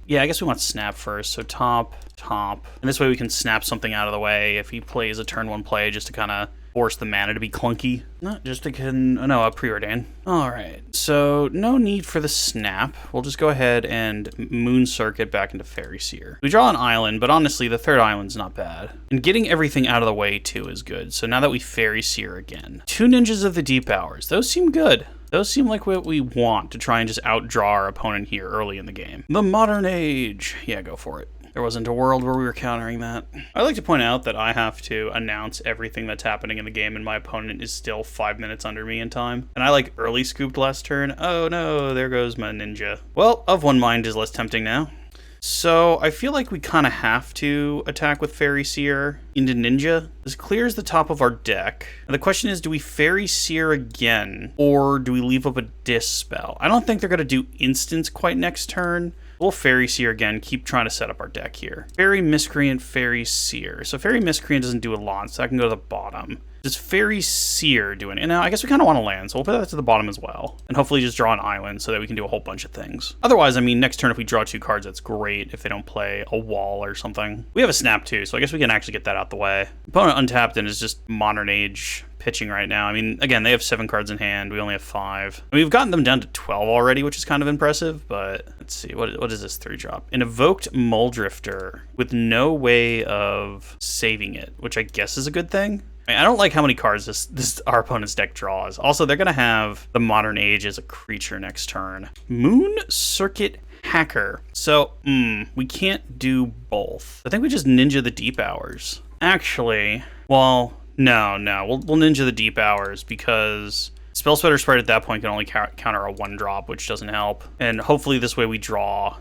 yeah, I guess we want Snap first. So top. And this way we can snap something out of the way if he plays a turn 1 play just to kind of force the mana to be clunky. Not just to a preordain. All right, so no need for the snap. We'll just go ahead and Moon Circuit back into Fairy Seer. We draw an island, but honestly, the 3rd island's not bad. And getting everything out of the way, too, is good. So now that we Fairy Seer again. 2 Ninjas of the Deep Hours. Those seem good. Those seem like what we want to try and just outdraw our opponent here early in the game. The Modern Age. Yeah, go for it. There wasn't a world where we were countering that. I'd like to point out that I have to announce everything that's happening in the game, and my opponent is still 5 minutes under me in time. And I early scooped last turn. Oh no, there goes my ninja. Well, Of One Mind is less tempting now. So I feel like we kind of have to attack with Fairy Seer into Ninja. This clears the top of our deck. And the question is, do we Fairy Seer again, or do we leave up a Dispel? I don't think they're going to do instants quite next turn. We'll Fairy Seer again, keep trying to set up our deck here. Fairy Miscreant, Fairy Seer. So Fairy Miscreant doesn't do a lot, so I can go to the bottom. Does Fairy Seer do it? And now I guess we kind of want to land, so we'll put that to the bottom as well. And hopefully just draw an island so that we can do a whole bunch of things. Otherwise, I mean, next turn if we draw 2 cards, that's great if they don't play a wall or something. We have a snap too, so I guess we can actually get that out the way. Opponent untapped and is just Modern Age pitching right now. I mean, again, they have 7 cards in hand. We only have 5. I mean, we've gotten them down to 12 already, which is kind of impressive, but let's see. What is this 3-drop? An Evoked Muldrifter with no way of saving it, which I guess is a good thing. I don't like how many cards this our opponent's deck draws. Also, they're going to have the Modern Age as a creature next turn. Moon Circuit Hacker. So, we can't do both. I think we just Ninja the Deep Hours. Actually, well, no. We'll Ninja the Deep Hours because Spell Spreader Sprite at that point can only counter a 1-drop, which doesn't help. And hopefully this way we draw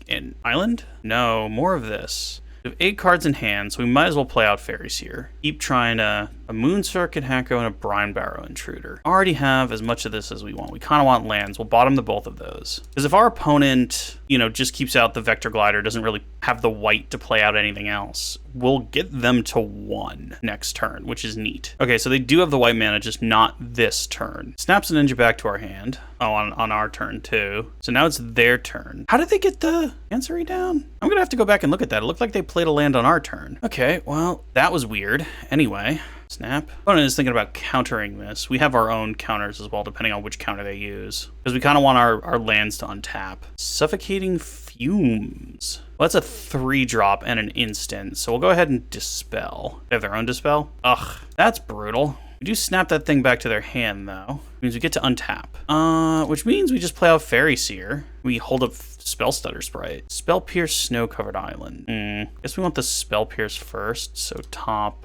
an island? No, more of this. We have 8 cards in hand, so we might as well play out Fairy Seer. Keep trying to a Moon Circuit Hacker and a Brine Barrow Intruder. Already have as much of this as we want. We kind of want lands. We'll bottom the both of those. Because if our opponent, just keeps out the Vector Glider, doesn't really have the white to play out anything else, will get them to 1 next turn, which is neat. Okay, so they do have the white mana, just not this turn. Snaps a ninja back to our hand. Oh, on our turn too. So now it's their turn. How did they get the Chancery down? I'm gonna have to go back and look at that. It looked like they played a land on our turn. Okay, well, that was weird. Anyway, snap. Opponent is thinking about countering this. We have our own counters as well, depending on which counter they use. Because we kind of want our lands to untap. Suffocating Fumes. Well, that's a 3-drop and an instant, so we'll go ahead and Dispel. They have their own Dispel? Ugh, that's brutal. We do snap that thing back to their hand, though. Which means we get to untap. Which means we just play out Fairy Seer. We hold up Spell Stutter Sprite. Spell Pierce Snow-Covered Island. Guess we want the Spell Pierce first, so top.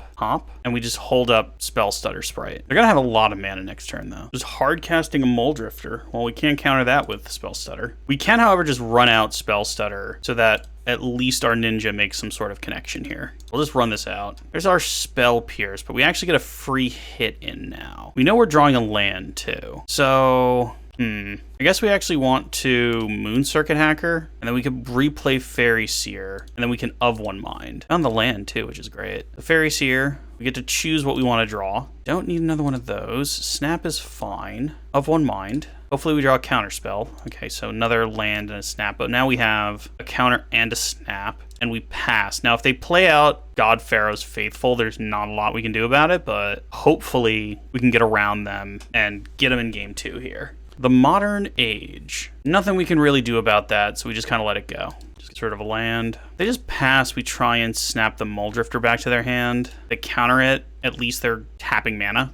And we just hold up Spell Stutter Sprite. They're gonna have a lot of mana next turn, though. Just hard casting a Mole Drifter. Well, we can't counter that with Spell Stutter. We can, however, just run out Spell Stutter so that at least our ninja makes some sort of connection here. We'll just run this out. There's our Spell Pierce, but we actually get a free hit in now. We know we're drawing a land, too. So, I guess we actually want to Moon Circuit Hacker, and then we could replay Fairy Seer, and then we can of one mind. On the land, too, which is great. The Fairy Seer, we get to choose what we want to draw. Don't need another one of those. Snap is fine. Of one mind. Hopefully we draw a counter spell. Okay, so another land and a snap, but now we have a counter and a snap, and we pass. Now, if they play out God Pharaoh's Faithful, there's not a lot we can do about it, but hopefully we can get around them and get them in game 2 here. The Modern Age. Nothing we can really do about that, so we just kind of let it go. Just sort of a land. They just pass, we try and snap the Mole Drifter back to their hand. They counter it, at least they're tapping mana.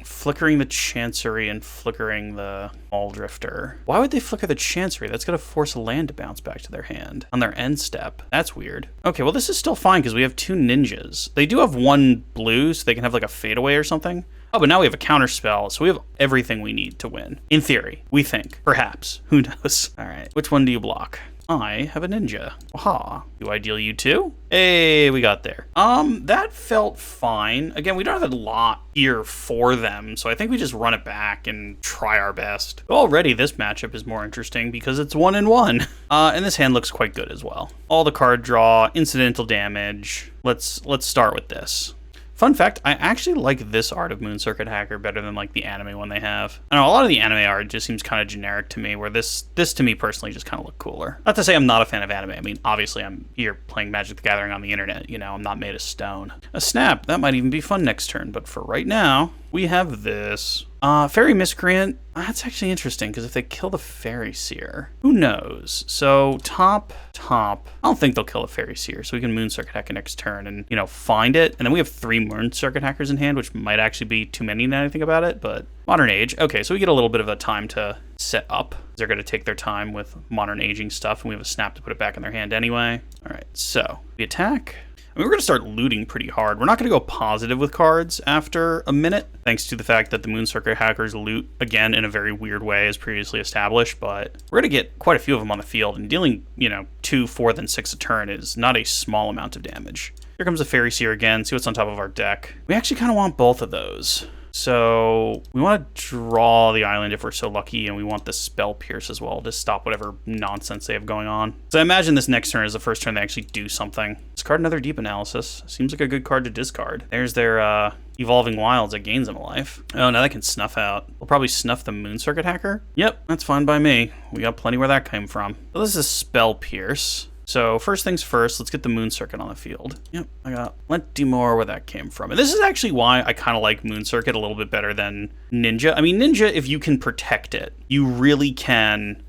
Flickering the Chancery and flickering the Mole Drifter. Why would they flicker the Chancery? That's gonna force a land to bounce back to their hand on their end step. That's weird. Okay, well this is still fine because we have 2 ninjas. They do have 1 blue, so they can have like a fadeaway or something. Oh, but now we have a counter spell, so we have everything we need to win. In theory, we think. Perhaps. Who knows? All right, which one do you block? I have a ninja. Aha. Do I deal you too? Hey, we got there. That felt fine. Again, we don't have a lot here for them, so I think we just run it back and try our best. Already, this matchup is more interesting because it's 1-1. And this hand looks quite good as well. All the card draw, incidental damage. Let's start with this. Fun fact, I actually like this art of Moon Circuit Hacker better than like the anime one they have. I know a lot of the anime art just seems kind of generic to me, where this to me personally just kind of look cooler. Not to say I'm not a fan of anime. I mean, obviously I'm here playing Magic the Gathering on the internet, you know, I'm not made of stone. A snap, that might even be fun next turn, but for right now, we have this. Fairy Miscreant, that's actually interesting, because if they kill the Fairy Seer, who knows? So, top. I don't think they'll kill the Fairy Seer, so we can Moon Circuit Hacker next turn and, you know, find it. And then we have 3 Moon Circuit Hackers in hand, which might actually be too many now that I think about it, but Modern Age. Okay, so we get a little bit of a time to set up. They're going to take their time with Modern Aging stuff, and we have a snap to put it back in their hand anyway. All right, so we attack. I mean, we're going to start looting pretty hard. We're not going to go positive with cards after a minute, thanks to the fact that the Moon Circuit Hackers loot, again, in a very weird way as previously established, but we're going to get quite a few of them on the field, and dealing, you know, 2, 4, then 6 a turn is not a small amount of damage. Here comes the Fairy Seer again, see what's on top of our deck. We actually kind of want both of those. So we want to draw the island if we're so lucky, and we want the Spell Pierce as well to stop whatever nonsense they have going on. So I imagine this next turn is the first turn they actually do something. Discard another Deep Analysis. Seems like a good card to discard. There's their Evolving Wilds that gains them a life. Oh, now they can snuff out. We'll probably snuff the Moon Circuit Hacker. Yep, that's fine by me. We got plenty where that came from. So this is Spell Pierce. So first things first, let's get the Moon Circuit on the field. Yep, I got plenty more where that came from. And this is actually why I kind of like Moon Circuit a little bit better than Ninja. I mean, Ninja, if you can protect it, you really can.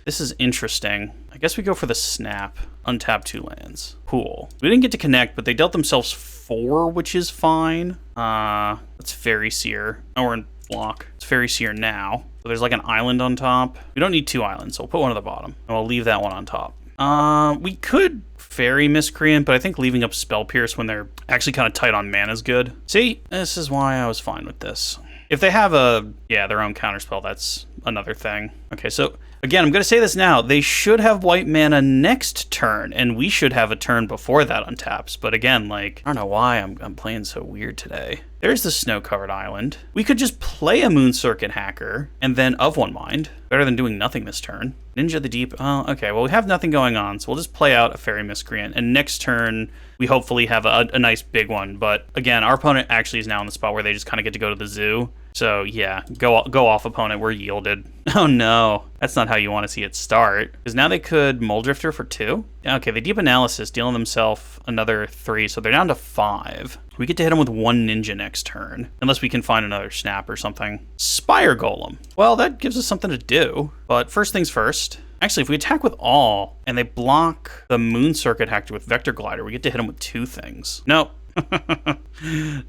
This is interesting. I guess we go for the snap. Untap 2 lands. Cool. We didn't get to connect, but they dealt themselves 4, which is fine. That's Fairy Seer. Oh, we're in block. It's Fairy Seer now. So there's like an island on top. We don't need 2 islands, so we'll put one at the bottom. And we'll leave that one on top. We could Fairy Miscreant, but I think leaving up Spell Pierce when they're actually kind of tight on mana is good. See, this is why I was fine with this. If they have their own counterspell, that's another thing. Okay, so again, I'm going to say this now. They should have white mana next turn, and we should have a turn before that on taps. But again, like, I don't know why I'm playing so weird today. There's the snow-covered island. We could just play a Moon Circuit Hacker and then of one mind. Better than doing nothing this turn. Ninja the Deep. Oh, okay. Well, we have nothing going on, so we'll just play out a Fairy Miscreant. And next turn, we hopefully have a nice big one. But again, our opponent actually is now in the spot where they just kind of get to go to the zoo. So yeah, go off, opponent. We're yielded. Oh no, that's not how you want to see it start. Because now they could Muldrifter for 2. Okay, they Deep Analysis, dealing themselves another 3, so they're down to 5. We get to hit them with 1 Ninja next turn, unless we can find another Snap or something. Spire Golem. Well, that gives us something to do. But first things first. Actually, if we attack with all, and they block the Moon Circuit Hacker with Vector Glider, we get to hit them with 2 things. Nope.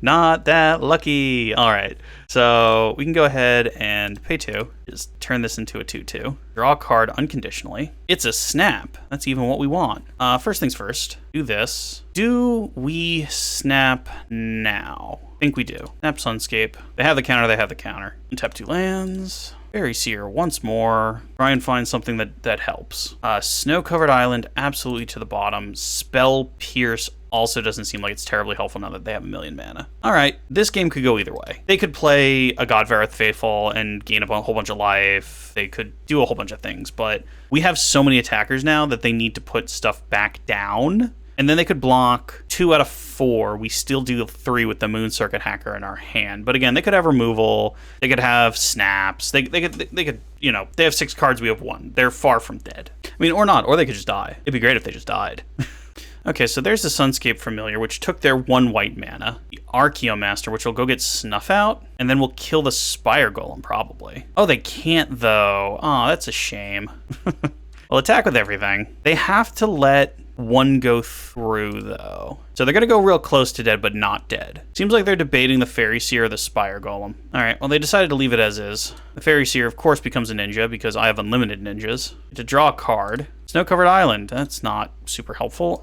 Not that lucky. All right, so we can go ahead and pay 2. Just turn this into a 2/2. Draw a card unconditionally. It's a snap. That's even what we want. First things first. Do this. Do we snap now? I think we do. Snap Sunscape. They have the counter. They have the counter. Untap 2 lands. Fairy Seer once more. Try and find something that helps. Snow-covered island absolutely to the bottom. Spell Pierce also doesn't seem like it's terribly helpful now that they have 1,000,000 mana. All right, this game could go either way. They could play a Godvareth Faithful and gain a whole bunch of life. They could do a whole bunch of things, but we have so many attackers now that they need to put stuff back down. And then they could block 2 out of 4. We still do 3 with the Moon Circuit Hacker in our hand. But again, they could have removal. They could have snaps. They could, you know, they have 6 cards. We have 1. They're far from dead. I mean, or not. Or they could just die. It'd be great if they just died. Okay, so there's the Sunscape Familiar, which took their 1 white mana. The Archaeomaster, which will go get Snuff Out, and then we'll kill the Spire Golem, probably. Oh, they can't, though. Oh, that's a shame. Well, attack with everything. They have to let 1 go through, though. So they're going to go real close to dead, but not dead. Seems like they're debating the Fairy Seer or the Spire Golem. All right, well, they decided to leave it as is. The Fairy Seer, of course, becomes a ninja because I have unlimited ninjas. To draw a card. Snow-covered island. That's not super helpful.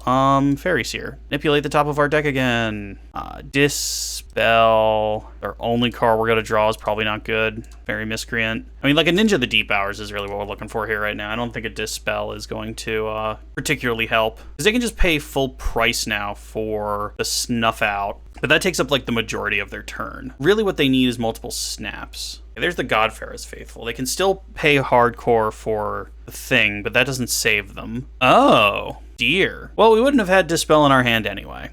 Fairy Seer. Manipulate the top of our deck again. Dispel. Our only card we're going to draw is probably not good. Fairy Miscreant. I mean, like a Ninja the Deep Hours is really what we're looking for here right now. I don't think a Dispel is going to particularly help. Because they can just pay full price now for the Snuff Out. But that takes up like the majority of their turn. Really what they need is multiple snaps. There's the Godfarer's Faithful. They can still pay hardcore for the thing, but that doesn't save them. Oh, dear. Well, we wouldn't have had Dispel in our hand anyway.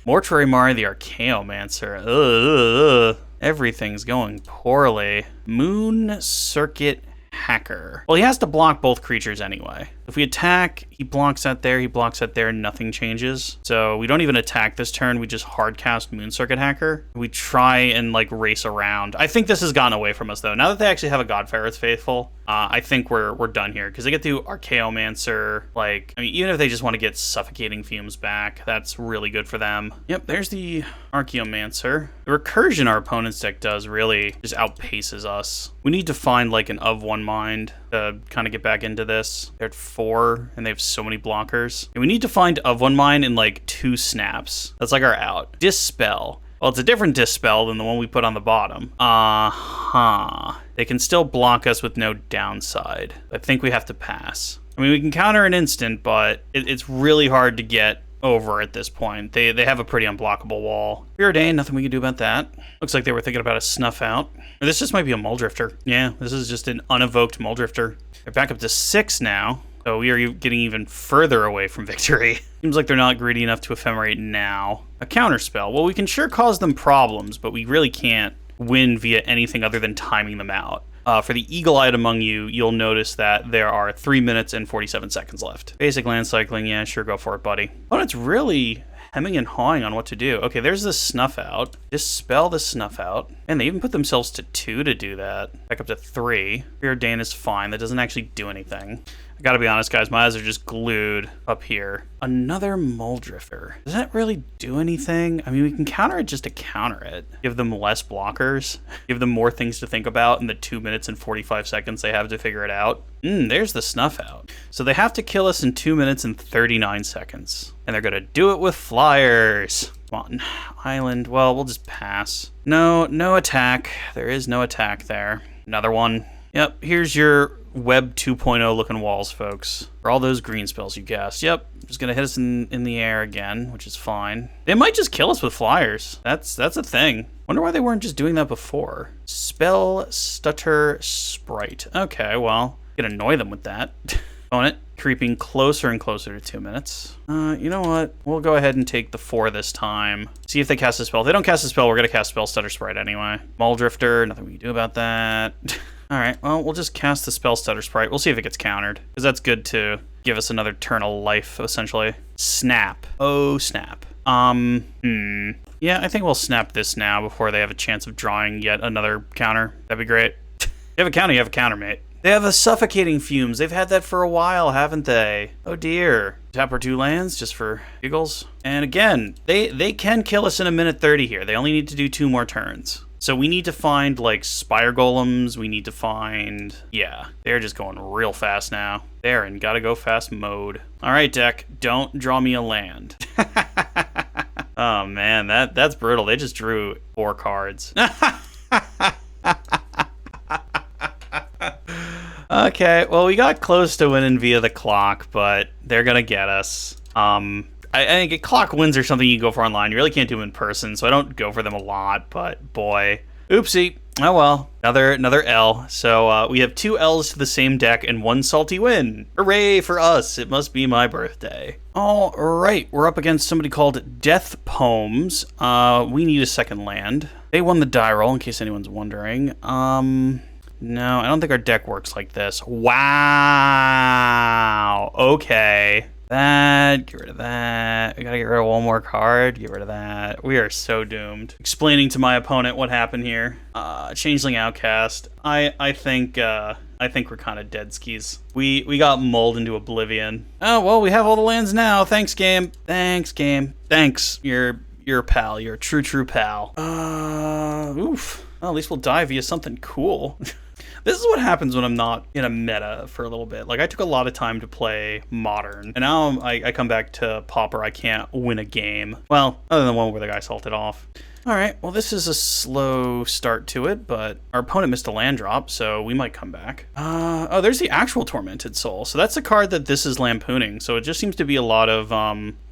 Mortuary Mari the Archaeomancer. Ugh. Everything's going poorly. Moon Circuit Hacker. Well, he has to block both creatures anyway. If we attack, he blocks that there, he blocks that there, nothing changes. So we don't even attack this turn, we just hard cast Moon Circuit Hacker. We try and like race around. I think this has gotten away from us though. Now that they actually have a Godfarer's Faithful, I think we're done here because they get to Archaeomancer. Like, I mean, even if they just want to get Suffocating Fumes back, that's really good for them. Yep, there's the Archaeomancer. The recursion our opponent's deck does really just outpaces us. We need to find like an of one mind to kind of get back into this. They're at 4 and they have so many blockers. And we need to find of one mind in like 2 snaps. That's like our out. Dispel. Well, it's a different Dispel than the one we put on the bottom. They can still block us with no downside. I think we have to pass. I mean, we can counter an instant, but it's really hard to get over at this point. They have a pretty unblockable wall. Preordained, nothing we can do about that. Looks like they were thinking about a Snuff Out. Or this just might be a Muldrifter. Yeah, this is just an unevoked Muldrifter. They're back up to 6 now. So we are getting even further away from victory. Seems like they're not greedy enough to ephemerate now. A counterspell. Well, we can sure cause them problems, but we really can't win via anything other than timing them out. For the eagle-eyed among you, you'll notice that there are 3 minutes and 47 seconds left. Basic land cycling, yeah, sure, go for it, buddy. Oh, it's really hemming and hawing on what to do. Okay, there's the Snuff Out. Dispel the Snuff Out. And they even put themselves to 2 to do that. Back up to 3. Preordain is fine. That doesn't actually do anything. I gotta be honest, guys, my eyes are just glued up here. Another Muldrifter. Does that really do anything? I mean, we can counter it just to counter it. Give them less blockers. Give them more things to think about in the 2 minutes and 45 seconds they have to figure it out. There's the Snuff Out. So they have to kill us in 2 minutes and 39 seconds. And they're gonna do it with flyers. Come on, island. Well, we'll just pass. No attack. There is no attack there. Another one. Yep, here's your Web 2.0 looking walls, folks. For all those green spells you cast. Yep, just gonna hit us in the air again, which is fine. They might just kill us with flyers. That's a thing. Wonder why they weren't just doing that before. Spell Stutter Sprite. Okay, well, gonna annoy them with that. Opponent creeping closer and closer to 2 minutes. You know what? We'll go ahead and take the 4 this time. See if they cast a spell. If they don't cast a spell, we're gonna cast Spell Stutter Sprite anyway. Mole Drifter, nothing we can do about that. All right, well, we'll just cast the Spell Stutter Sprite. We'll see if it gets countered, because that's good to give us another turn of life, essentially. Snap. Oh, snap. Yeah, I think we'll snap this now before they have a chance of drawing yet another counter. That'd be great. You have a counter, you have a counter, mate. They have a Suffocating Fumes. They've had that for a while, haven't they? Oh dear. Tap our 2 lands just for giggles. And again, they can kill us in a minute 30 here. They only need to do 2 more turns. So we need to find, like, Spire Golems. We need to find... Yeah, they're just going real fast now. They're in gotta go fast mode. All right, deck, don't draw me a land. Oh, man, that's brutal. They just drew 4 cards. Okay, well, we got close to winning via the clock, but they're gonna get us. I think a clock wins or something you can go for online. You really can't do them in person, so I don't go for them a lot, but boy. Oopsie. Oh well, another L. So we have 2 L's to the same deck and 1 salty win. Hooray for us. It must be my birthday. All right, we're up against somebody called Death Poems. We need a second land. They won the die roll, in case anyone's wondering. No, I don't think our deck works like this. Wow. Okay. That, get rid of that. We gotta get rid of 1 more card. Get rid of that. We are so doomed. Explaining to my opponent what happened here. Changeling Outcast. I think we're kind of dead skis. We got mulled into oblivion. Oh well, we have all the lands now. Thanks, game. Thanks, game. Thanks. You're a pal. You're a true pal. Oof. Well, at least we'll die via something cool. This is what happens when I'm not in a meta for a little bit. Like, I took a lot of time to play Modern, and now I come back to Pauper, I can't win a game. Well, other than the one where the guy salted off. All right, well, this is a slow start to it, but our opponent missed a land drop, so we might come back. Oh, there's the actual Tormented Soul. So that's a card that this is lampooning, so it just seems to be a lot of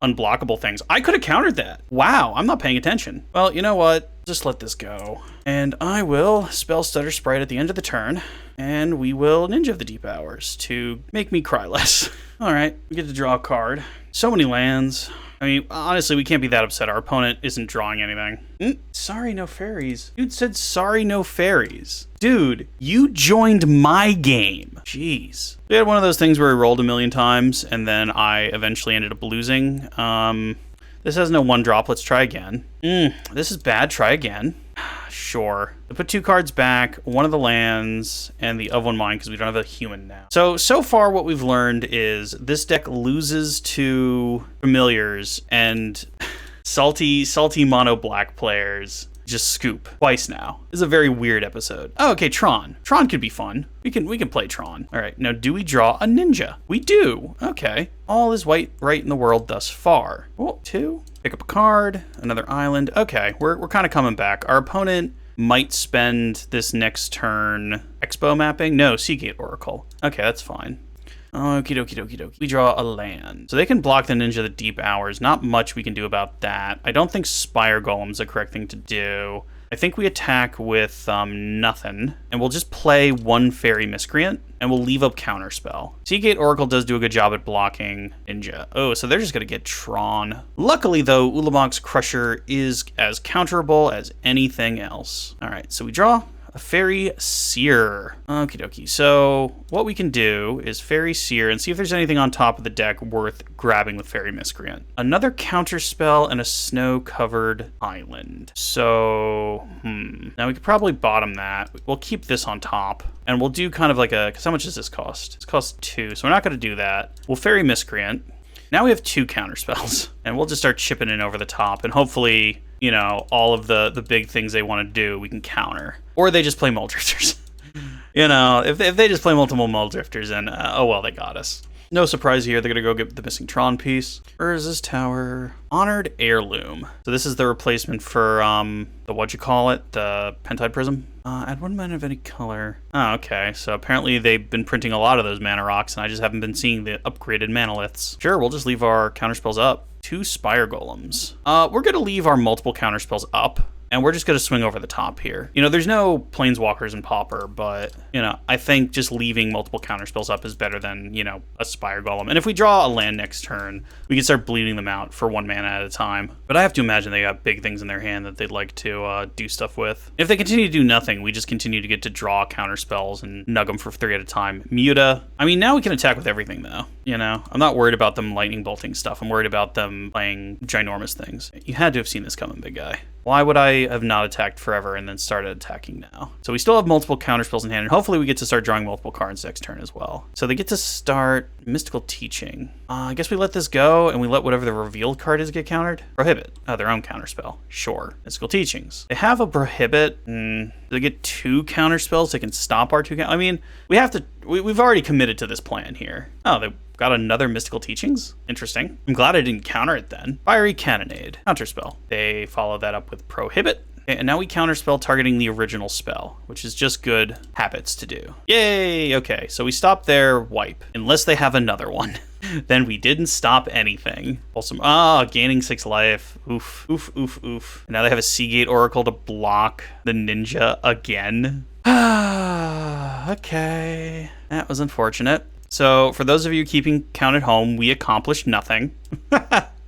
unblockable things. I could have countered that. Wow, I'm not paying attention. Well, you know what? Just let this go. And I will Spell Stutter Sprite at the end of the turn, and we will Ninja of the Deep Hours to make me cry less. All right, we get to draw a card. So many lands. I mean, honestly, we can't be that upset. Our opponent isn't drawing anything. Sorry, no fairies. Dude said sorry, no fairies. Dude, you joined my game. Jeez. We had one of those things where we rolled a million times, and then I eventually ended up losing. This has no 1-drop. Let's try again. This is bad. Try again. Sure. I put 2 cards back, 1 of the lands, and the of 1 mine because we don't have a human now. So far what we've learned is this deck loses to familiars and salty mono black players just scoop twice now. This is a very weird episode. Oh, okay, Tron. Tron could be fun. We can play Tron. All right, now do we draw a ninja? We do. Okay. All is right in the world thus far. Oh, 2. Pick up a card, another island. Okay, we're kind of coming back. Our opponent might spend this next turn Expo mapping. No, Seagate Oracle. Okay, that's fine. Okie dokie. We draw a land. So they can block the Ninja of the Deep Hours. Not much we can do about that. I don't think Spire Golem's the correct thing to do. I think we attack with nothing, and we'll just play 1 Fairy Miscreant, and we'll leave up Counterspell. Seagate Oracle does do a good job at blocking Ninja. Oh, so they're just going to get Tron. Luckily, though, Ulamog's Crusher is as counterable as anything else. All right, so we draw a Fairy Seer. Okie dokie. So what we can do is Fairy Seer and see if there's anything on top of the deck worth grabbing with Fairy Miscreant. Another counterspell and a snow-covered island. So, now we could probably bottom that. We'll keep this on top. And we'll do kind of like a... Because how much does this cost? This costs 2, so we're not going to do that. We'll Fairy Miscreant. Now we have 2 counterspells. And we'll just start chipping in over the top. And hopefully, you know, all of the big things they want to do, we can counter. Or they just play Mole Drifters. You know, if they just play multiple Mole Drifters, and oh well, they got us. No surprise here, they're gonna go get the missing Tron piece. Where is this tower? Honored Heirloom. So this is the replacement for the the Pentide Prism. Add 1 mana of any color. Oh, okay. So apparently they've been printing a lot of those mana rocks, and I just haven't been seeing the upgraded manoliths. Sure, we'll just leave our counterspells up. 2 Spire Golems. We're gonna leave our multiple counterspells up. And we're just going to swing over the top here. You know, there's no Planeswalkers in Pauper, but, you know, I think just leaving multiple counterspells up is better than, you know, a Spire Golem. And if we draw a land next turn, we can start bleeding them out for 1 mana at a time. But I have to imagine they got big things in their hand that they'd like to do stuff with. If they continue to do nothing, we just continue to get to draw counterspells and nug them for 3 at a time. Muta. I mean, now we can attack with everything, though. You know, I'm not worried about them lightning bolting stuff. I'm worried about them playing ginormous things. You had to have seen this coming, big guy. Why would I have not attacked forever and then started attacking now? So we still have multiple counterspells in hand, and hopefully we get to start drawing multiple cards next turn as well. So they get to start Mystical Teaching. I guess we let this go, and we let whatever the revealed card is get countered. Prohibit. Oh, their own counterspell. Sure. Mystical Teachings. They have a Prohibit. They get 2 counterspells. They can stop our 2 I mean, we've already committed to this plan here. Oh, they got another Mystical Teachings? Interesting. I'm glad I didn't counter it then. Fiery Cannonade. Counterspell. They follow that up with Prohibit. Okay, and now we counterspell targeting the original spell, which is just good habits to do. Yay! Okay, so we stop their wipe. Unless they have another one. Then we didn't stop anything. Wholesome. Gaining 6 life. Oof, oof, oof, oof. And now they have a Seagate Oracle to block the ninja again. Okay. That was unfortunate. So, for those of you keeping count at home, we accomplished nothing.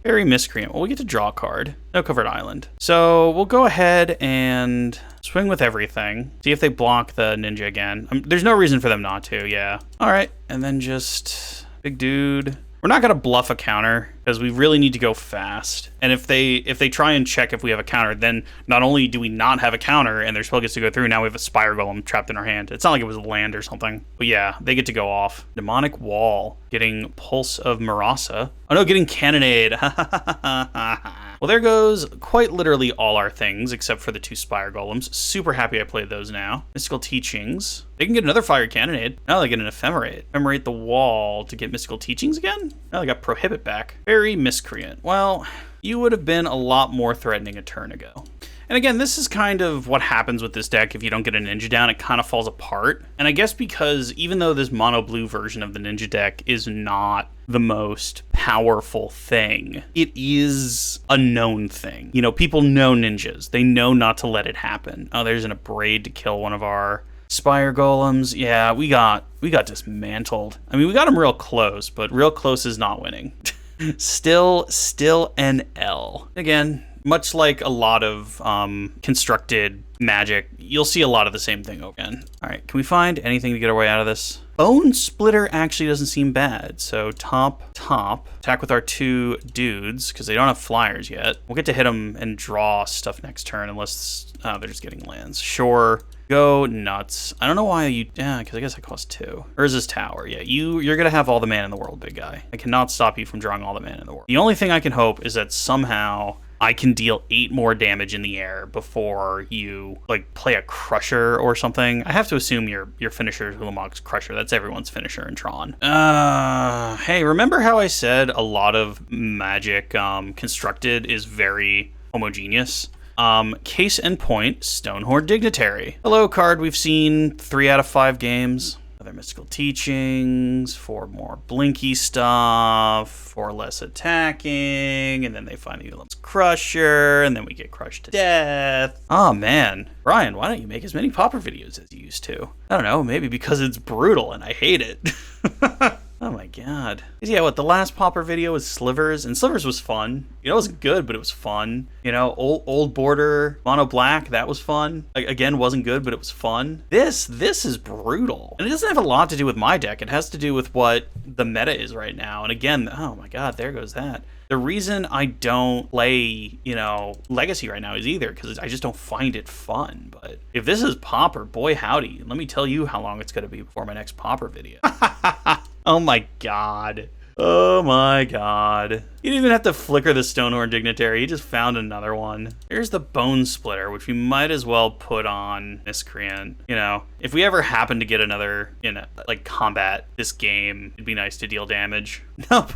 Very miscreant. Well, we get to draw a card. No covered island. So, we'll go ahead and swing with everything. See if they block the ninja again. There's no reason for them not to, yeah. Alright, and then just... big dude. We're not going to bluff a counter, because we really need to go fast. And if they try and check if we have a counter, then not only do we not have a counter and their spell gets to go through, now we have a Spire Golem trapped in our hand. It's not like it was a land or something. But yeah, they get to go off. Demonic Wall. Getting Pulse of Marasa. Oh no, getting Cannonade. Well, there goes quite literally all our things, except for the 2 Spire Golems. Super happy I played those now. Mystical Teachings. They can get another Fire Cannonade. Now they get an Ephemerate. Ephemerate the wall to get Mystical Teachings again? Now they got Prohibit back. Very miscreant. Well, you would have been a lot more threatening a turn ago. And again, this is kind of what happens with this deck if you don't get a ninja down. It kind of falls apart. And I guess because even though this mono blue version of the ninja deck is not the most powerful thing, it is a known thing. You know, people know ninjas. They know not to let it happen. Oh, there's an Abrade to kill one of our Spire Golems. Yeah, we got dismantled. I mean, we got them real close, but real close is not winning. Still an L. Again, much like a lot of constructed Magic, you'll see a lot of the same thing again. All right, can we find anything to get our way out of this? Bone Splitter actually doesn't seem bad. So top, attack with our 2 dudes, because they don't have flyers yet. We'll get to hit them and draw stuff next turn, unless they're just getting lands. Sure. Go nuts. I don't know why you... yeah, because I guess it costs 2. Or is this tower? Yeah, you're going to have all the mana in the world, big guy. I cannot stop you from drawing all the mana in the world. The only thing I can hope is that somehow I can deal 8 more damage in the air before you, like, play a Crusher or something. I have to assume your finisher is Ulamog's Crusher. That's everyone's finisher in Tron. Hey, remember how I said a lot of Magic constructed is very homogeneous? Case in point, Stonehorde Dignitary. Hello, card we've seen 3 out of 5 games. Other Mystical Teachings, 4 more Blinky stuff, 4 less attacking, and then they find Ulam's Crusher, and then we get crushed to death. Oh man, Brian, why don't you make as many Pauper videos as you used to? I don't know, maybe because it's brutal and I hate it. Oh my god. Yeah, the last Pauper video was Slivers, and Slivers was fun. You know, it wasn't good, but it was fun. You know, old border, mono black, that was fun. Again, wasn't good, but it was fun. This is brutal. And it doesn't have a lot to do with my deck. It has to do with what the meta is right now. And again, oh my god, there goes that. The reason I don't play, you know, Legacy right now is either because I just don't find it fun. But if this is Pauper, boy howdy, let me tell you how long it's going to be before my next Pauper video. Oh my god. Oh my god. You didn't even have to flicker the Stonehorn Dignitary, he just found another one. There's the Bone Splitter, which we might as well put on Miscreant. You know, if we ever happen to get another, you know, like combat this game, it'd be nice to deal damage. Nope.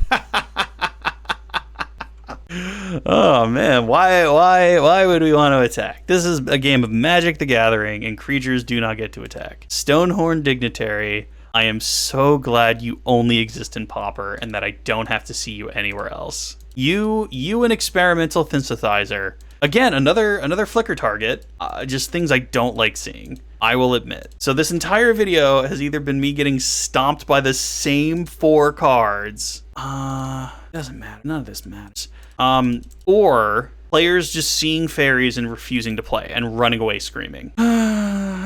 Oh man, why would we want to attack? This is a game of Magic the Gathering, and creatures do not get to attack. Stonehorn Dignitary, I am so glad you only exist in Pauper and that I don't have to see you anywhere else. You an experimental synthesizer. Again, another flicker target. Just things I don't like seeing, I will admit. So this entire video has either been me getting stomped by the same 4 cards. Doesn't matter. None of this matters. Or players just seeing fairies and refusing to play and running away screaming.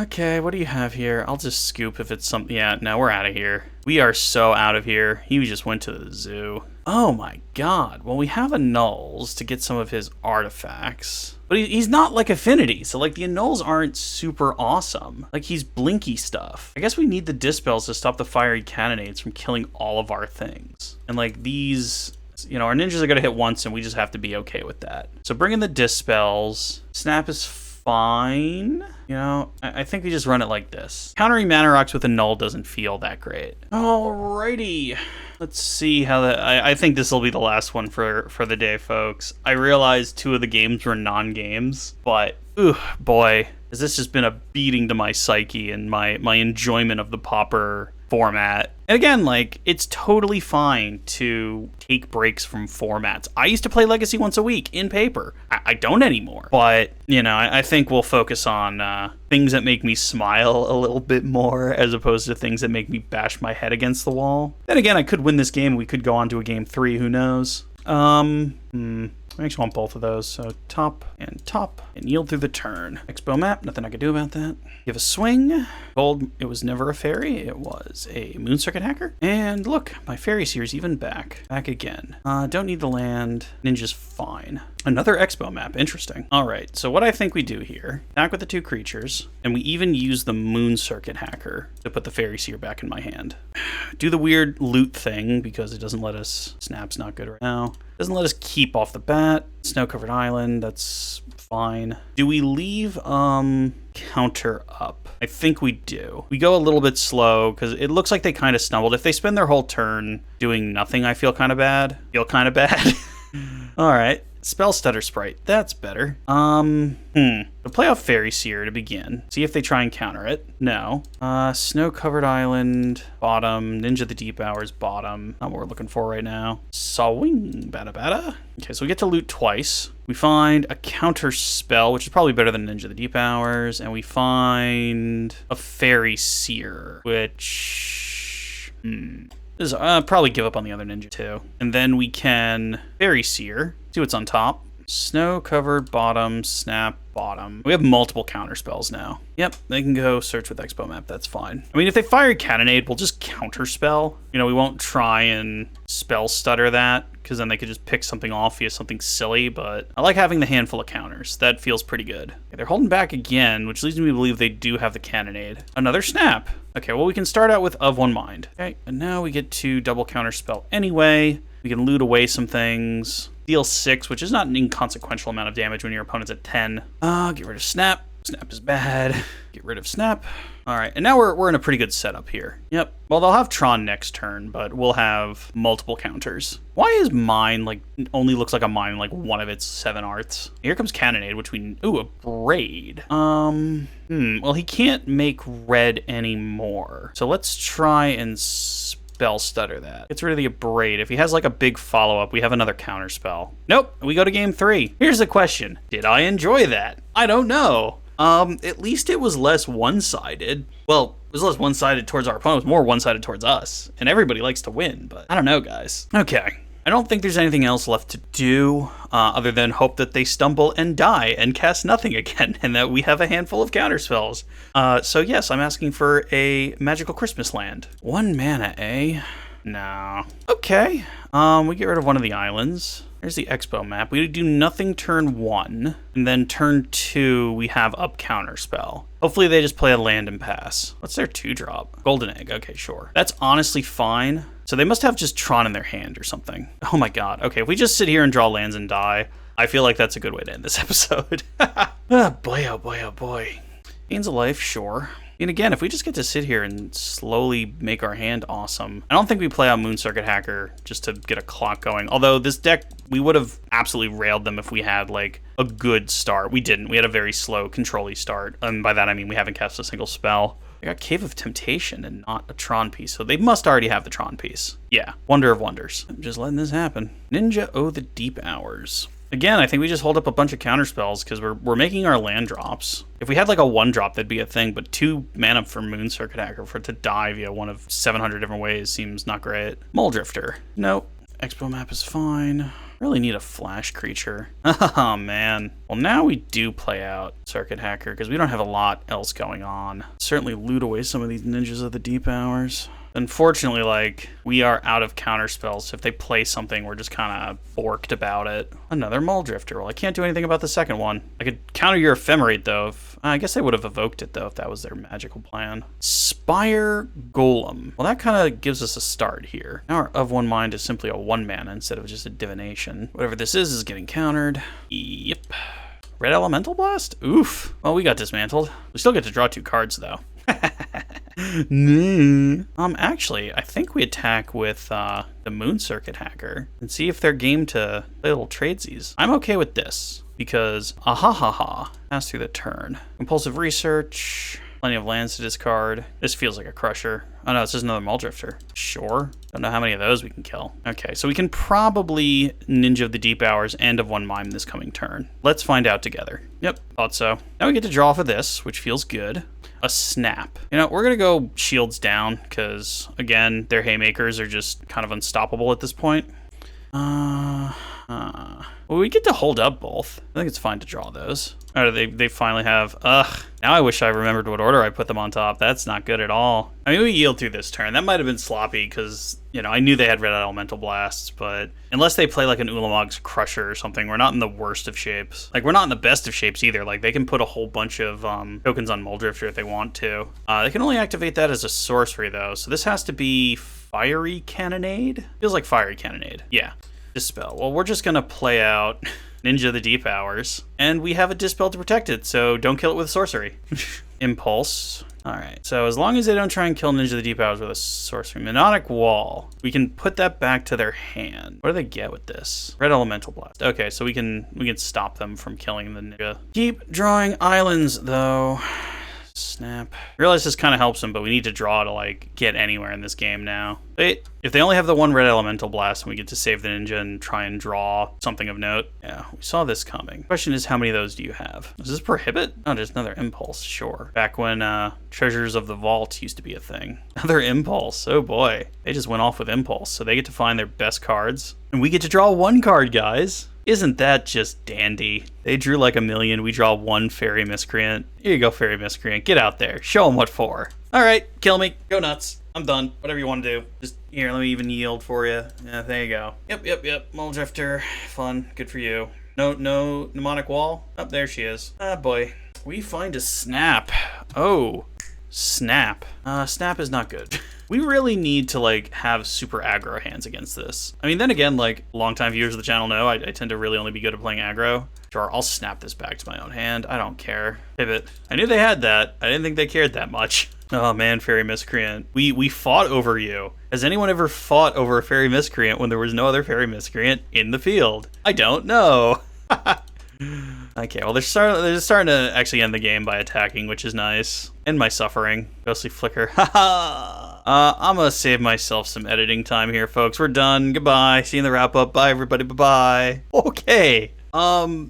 Okay, what do you have here? I'll just scoop if it's something. Yeah, no, we're out of here. We are so out of here. He just went to the zoo. Oh my god. Well, we have annuls to get some of his artifacts. But he's not like Affinity, so like the annuls aren't super awesome. Like he's blinky stuff. I guess we need the dispels to stop the fiery cannonades from killing all of our things. And like these, you know, our ninjas are gonna hit once and we just have to be okay with that. So bring in the dispels. Snap is fine. You know, I think we just run it like this. Countering Mana Rocks with a null doesn't feel that great. Alrighty. Let's see how that. I think this will be the last one for the day, folks. I realized 2 of the games were non-games, but ooh, boy, has this just been a beating to my psyche and my enjoyment of the Pauper format. And again, like, it's totally fine to take breaks from formats. I used to play Legacy once a week in paper. I don't anymore. But, you know, I think we'll focus on things that make me smile a little bit more as opposed to things that make me bash my head against the wall. Then again, I could win this game. We could go on to a game 3. Who knows? I actually want both of those. So top, and yield through the turn. Expo map, nothing I could do about that. Give a swing. Gold, it was never a fairy. It was a Moon Circuit Hacker. And look, my fairy seer's even back. Back again. Don't need the land. Ninja's fine. Another expo map, interesting. All right, so what I think we do here, back with the 2 creatures, and we even use the Moon Circuit Hacker to put the fairy seer back in my hand. Do the weird loot thing because it doesn't let us, snap's not good right now. Doesn't let us keep off the bat. Snow-covered island, that's fine. Do we leave counter up? I think we do. We go a little bit slow because it looks like they kind of stumbled. If they spend their whole turn doing nothing, I feel kind of bad. All right. Spell Stutter Sprite, that's better. We'll play off Fairy Seer to begin. See if they try and counter it. No. Snow-covered island, bottom. Ninja the Deep Hours, bottom. Not what we're looking for right now. Sawing, bada bada. Okay, so we get to loot twice. We find a counter spell, which is probably better than Ninja the Deep Hours, and we find a Fairy Seer, which... probably give up on the other ninja too. And then we can Fairy Seer. See what's on top. Snow covered bottom, snap bottom. We have multiple counter spells now. Yep, they can go search with Expo Map. That's fine. I mean, if they fire Cannonade, we'll just counter spell. You know, we won't try and spell stutter that because then they could just pick something off via something silly. But I like having the handful of counters. That feels pretty good. Okay, they're holding back again, which leads me to believe they do have the Cannonade. Another snap. Okay, well, we can start out with Of One Mind. Okay, and now we get to double counter spell anyway. We can loot away some things. Deal 6, which is not an inconsequential amount of damage when your opponent's at 10. Get rid of Snap. Snap is bad. Get rid of Snap. All right, and now we're in a pretty good setup here. Yep. Well, they'll have Tron next turn, but we'll have multiple counters. Why is mine, like, only looks like a mine in, like, one of its 7 arts? Here comes Cannonade, which we... Ooh, a Braid. Well, he can't make red anymore. So let's try and spell stutter that. Gets rid of the Braid. If he has, like, a big follow-up, we have another counter spell. Nope, we go to game 3. Here's the question. Did I enjoy that? I don't know. At least it was less one-sided. Well, it was less one-sided towards our opponent. It was more one-sided towards us. And everybody likes to win, but I don't know, guys. Okay. I don't think there's anything else left to do other than hope that they stumble and die and cast nothing again and that we have a handful of counterspells. So yes, I'm asking for a magical Christmas land. 1 mana, eh? No. Okay. We get rid of one of the islands. There's the Expo map. We do nothing turn 1, and then turn 2, we have up counter spell. Hopefully they just play a land and pass. What's their 2-drop? Golden Egg. Okay, sure. That's honestly fine. So they must have just Tron in their hand or something. Oh my god. Okay, if we just sit here and draw lands and die, I feel like that's a good way to end this episode. Oh boy, oh boy, oh boy. Gains of life, sure. And again, if we just get to sit here and slowly make our hand awesome. I don't think we play out Moon Circuit Hacker just to get a clock going. Although this deck, we would have absolutely railed them if we had like a good start. We didn't. We had a very slow, control-y start. And by that I mean we haven't cast a single spell. They got Cave of Temptation and not a Tron piece, so they must already have the Tron piece. Yeah, wonder of wonders. I'm just letting this happen. Ninja Oh the Deep Hours. Again, I think we just hold up a bunch of counter spells because we're making our land drops. If we had like a 1-drop, that'd be a thing, but 2 mana for Moon Circuit Hacker for it to die via one of 700 different ways seems not great. Mole Drifter. Nope. Expo map is fine. Really need a flash creature. Oh man. Well, now we do play out Circuit Hacker because we don't have a lot else going on. Certainly loot away some of these Ninjas of the Deep Hours. Unfortunately, like, we are out of counter spells, so if they play something, we're just kind of borked about it. Another Mole Drifter. Well, I can't do anything about the second one. I could counter your Ephemerate, though. I guess they would have evoked it, though, if that was their magical plan. Spire Golem. Well, that kind of gives us a start here. Now our Of One Mind is simply a 1-mana instead of just a divination. Whatever this is getting countered. Yep. Red Elemental Blast? Oof. Well, we got dismantled. We still get to draw 2 cards, though. Actually, I think we attack with the Moon Circuit Hacker and see if they're game to play little tradesies. I'm okay with this because pass through the turn. Compulsive Research, plenty of lands to discard. This feels like a crusher. Oh no, it's just another Mole Drifter. Sure. Don't know how many of those we can kill. Okay, so we can probably Ninja of the Deep Hours and of One Mime this coming turn. Let's find out together. Yep, thought so. Now we get to draw off of this, which feels good. A Snap. You know, we're gonna go shields down because again, their haymakers are just kind of unstoppable at this point. Well, we get to hold up both. I think it's fine to draw those. Oh, they finally have. Ugh. Now I wish I remembered what order I put them on top. That's not good at all. I mean, we yield through this turn. That might have been sloppy because, you know, I knew they had Red Elemental Blasts, but unless they play like an Ulamog's Crusher or something, we're not in the worst of shapes. Like, we're not in the best of shapes either. Like, they can put a whole bunch of tokens on Mole Drifter if they want to. They can only activate that as a sorcery, though. So this has to be Fiery Cannonade? Feels like Fiery Cannonade. Yeah. Dispel. Well, we're just gonna play out Ninja of the Deep Hours, and we have a Dispel to protect it, so don't kill it with sorcery. Impulse. Alright, so as long as they don't try and kill Ninja of the Deep Hours with a sorcery. Mnemonic Wall. We can put that back to their hand. What do they get with this? Red Elemental Blast. Okay, so we can stop them from killing the Ninja. Keep drawing islands, though. Snap. I realize this kind of helps them, but we need to draw to, like, get anywhere in this game now. Wait, if they only have the 1 Red Elemental Blast and we get to save the Ninja and try and draw something of note. Yeah, we saw this coming. Question is, how many of those do you have? Does this prohibit? Oh, there's another Impulse, sure. Back when Treasures of the Vault used to be a thing. Another Impulse, oh boy. They just went off with Impulse, so they get to find their best cards. And we get to draw 1 card, guys. Isn't that just dandy? They drew like a million. We draw 1 Fairy Miscreant. Here you go, Fairy Miscreant. Get out there. Show them what for. All right, kill me. Go nuts. I'm done. Whatever you want to do. Just here, let me even yield for you. Yeah, there you go. Yep. Mole Drifter. Fun. Good for you. No Mnemonic Wall. Oh, there she is. Ah, boy. We find a Snap. Oh, Snap. Snap is not good. We really need to, like, have super aggro hands against this. I mean, then again, like, longtime viewers of the channel know I tend to really only be good at playing aggro. Sure, I'll snap this back to my own hand. I don't care. Pivot. I knew they had that. I didn't think they cared that much. Oh, man, Fairy Miscreant. We fought over you. Has anyone ever fought over a Fairy Miscreant when there was no other Fairy Miscreant in the field? I don't know. Okay, well, they're starting to actually end the game by attacking, which is nice. End my suffering. Ghostly Flicker. Haha. I'm gonna save myself some editing time here, folks. We're done. Goodbye. See you in the wrap-up. Bye, everybody. Bye-bye. Okay.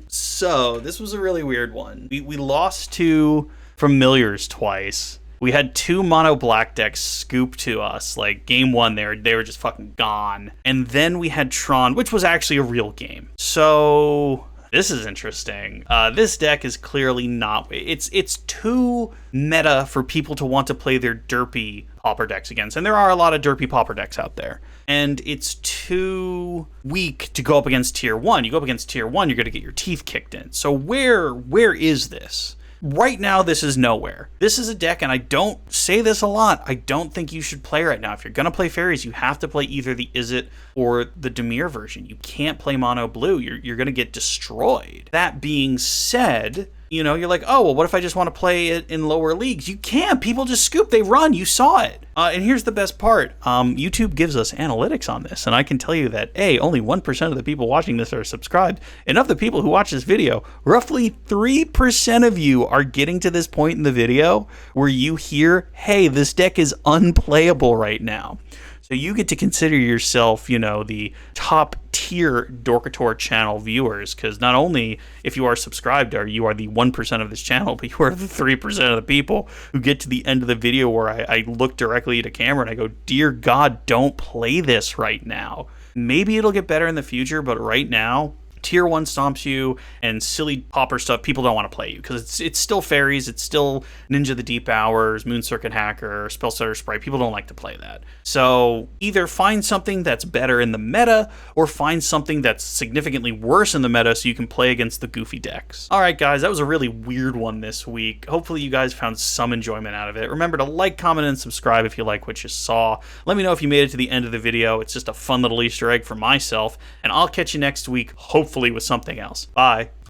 So this was a really weird one. We lost to Familiars twice. We had 2 mono black decks scoop to us. Like, game 1, they were just fucking gone. And then we had Tron, which was actually a real game. So this is interesting. This deck is clearly not. It's too meta for people to want to play their derpy Pauper decks against, and there are a lot of derpy Pauper decks out there. And it's too weak to go up against tier 1. You go up against tier 1, you're going to get your teeth kicked in. So where is this? right now, this is nowhere. This is a deck, and I don't say this a lot, I don't think you should play right now. If you're going to play fairies, you have to play either the Izzet or the Dimir version. You can't play mono blue. You're going to get destroyed. That being said, you know, you're like, oh, well, what if I just want to play it in lower leagues? You can't. People just scoop. They run. You saw it. And here's the best part. YouTube gives us analytics on this, and I can tell you that, A, only 1% of the people watching this are subscribed, and of the people who watch this video, roughly 3% of you are getting to this point in the video where you hear, hey, this deck is unplayable right now. So you get to consider yourself, you know, the top tier Dorkator channel viewers, because not only if you are subscribed you are the 1% of this channel, but you are the 3% of the people who get to the end of the video where I look directly at a camera and I go, dear God, don't play this right now. Maybe it'll get better in the future, but right now, Tier 1 stomps you, and silly Pauper stuff, people don't want to play you, because it's still fairies, it's still Ninja the Deep Hours, Moon Circuit Hacker, Spellstutter Sprite. People don't like to play that. So either find something that's better in the meta, or find something that's significantly worse in the meta so you can play against the goofy decks. Alright guys, that was a really weird one this week. Hopefully you guys found some enjoyment out of it. Remember to like, comment, and subscribe if you like what you saw. Let me know if you made it to the end of the video. It's just a fun little Easter egg for myself, and I'll catch you next week, hopefully with something else. Bye.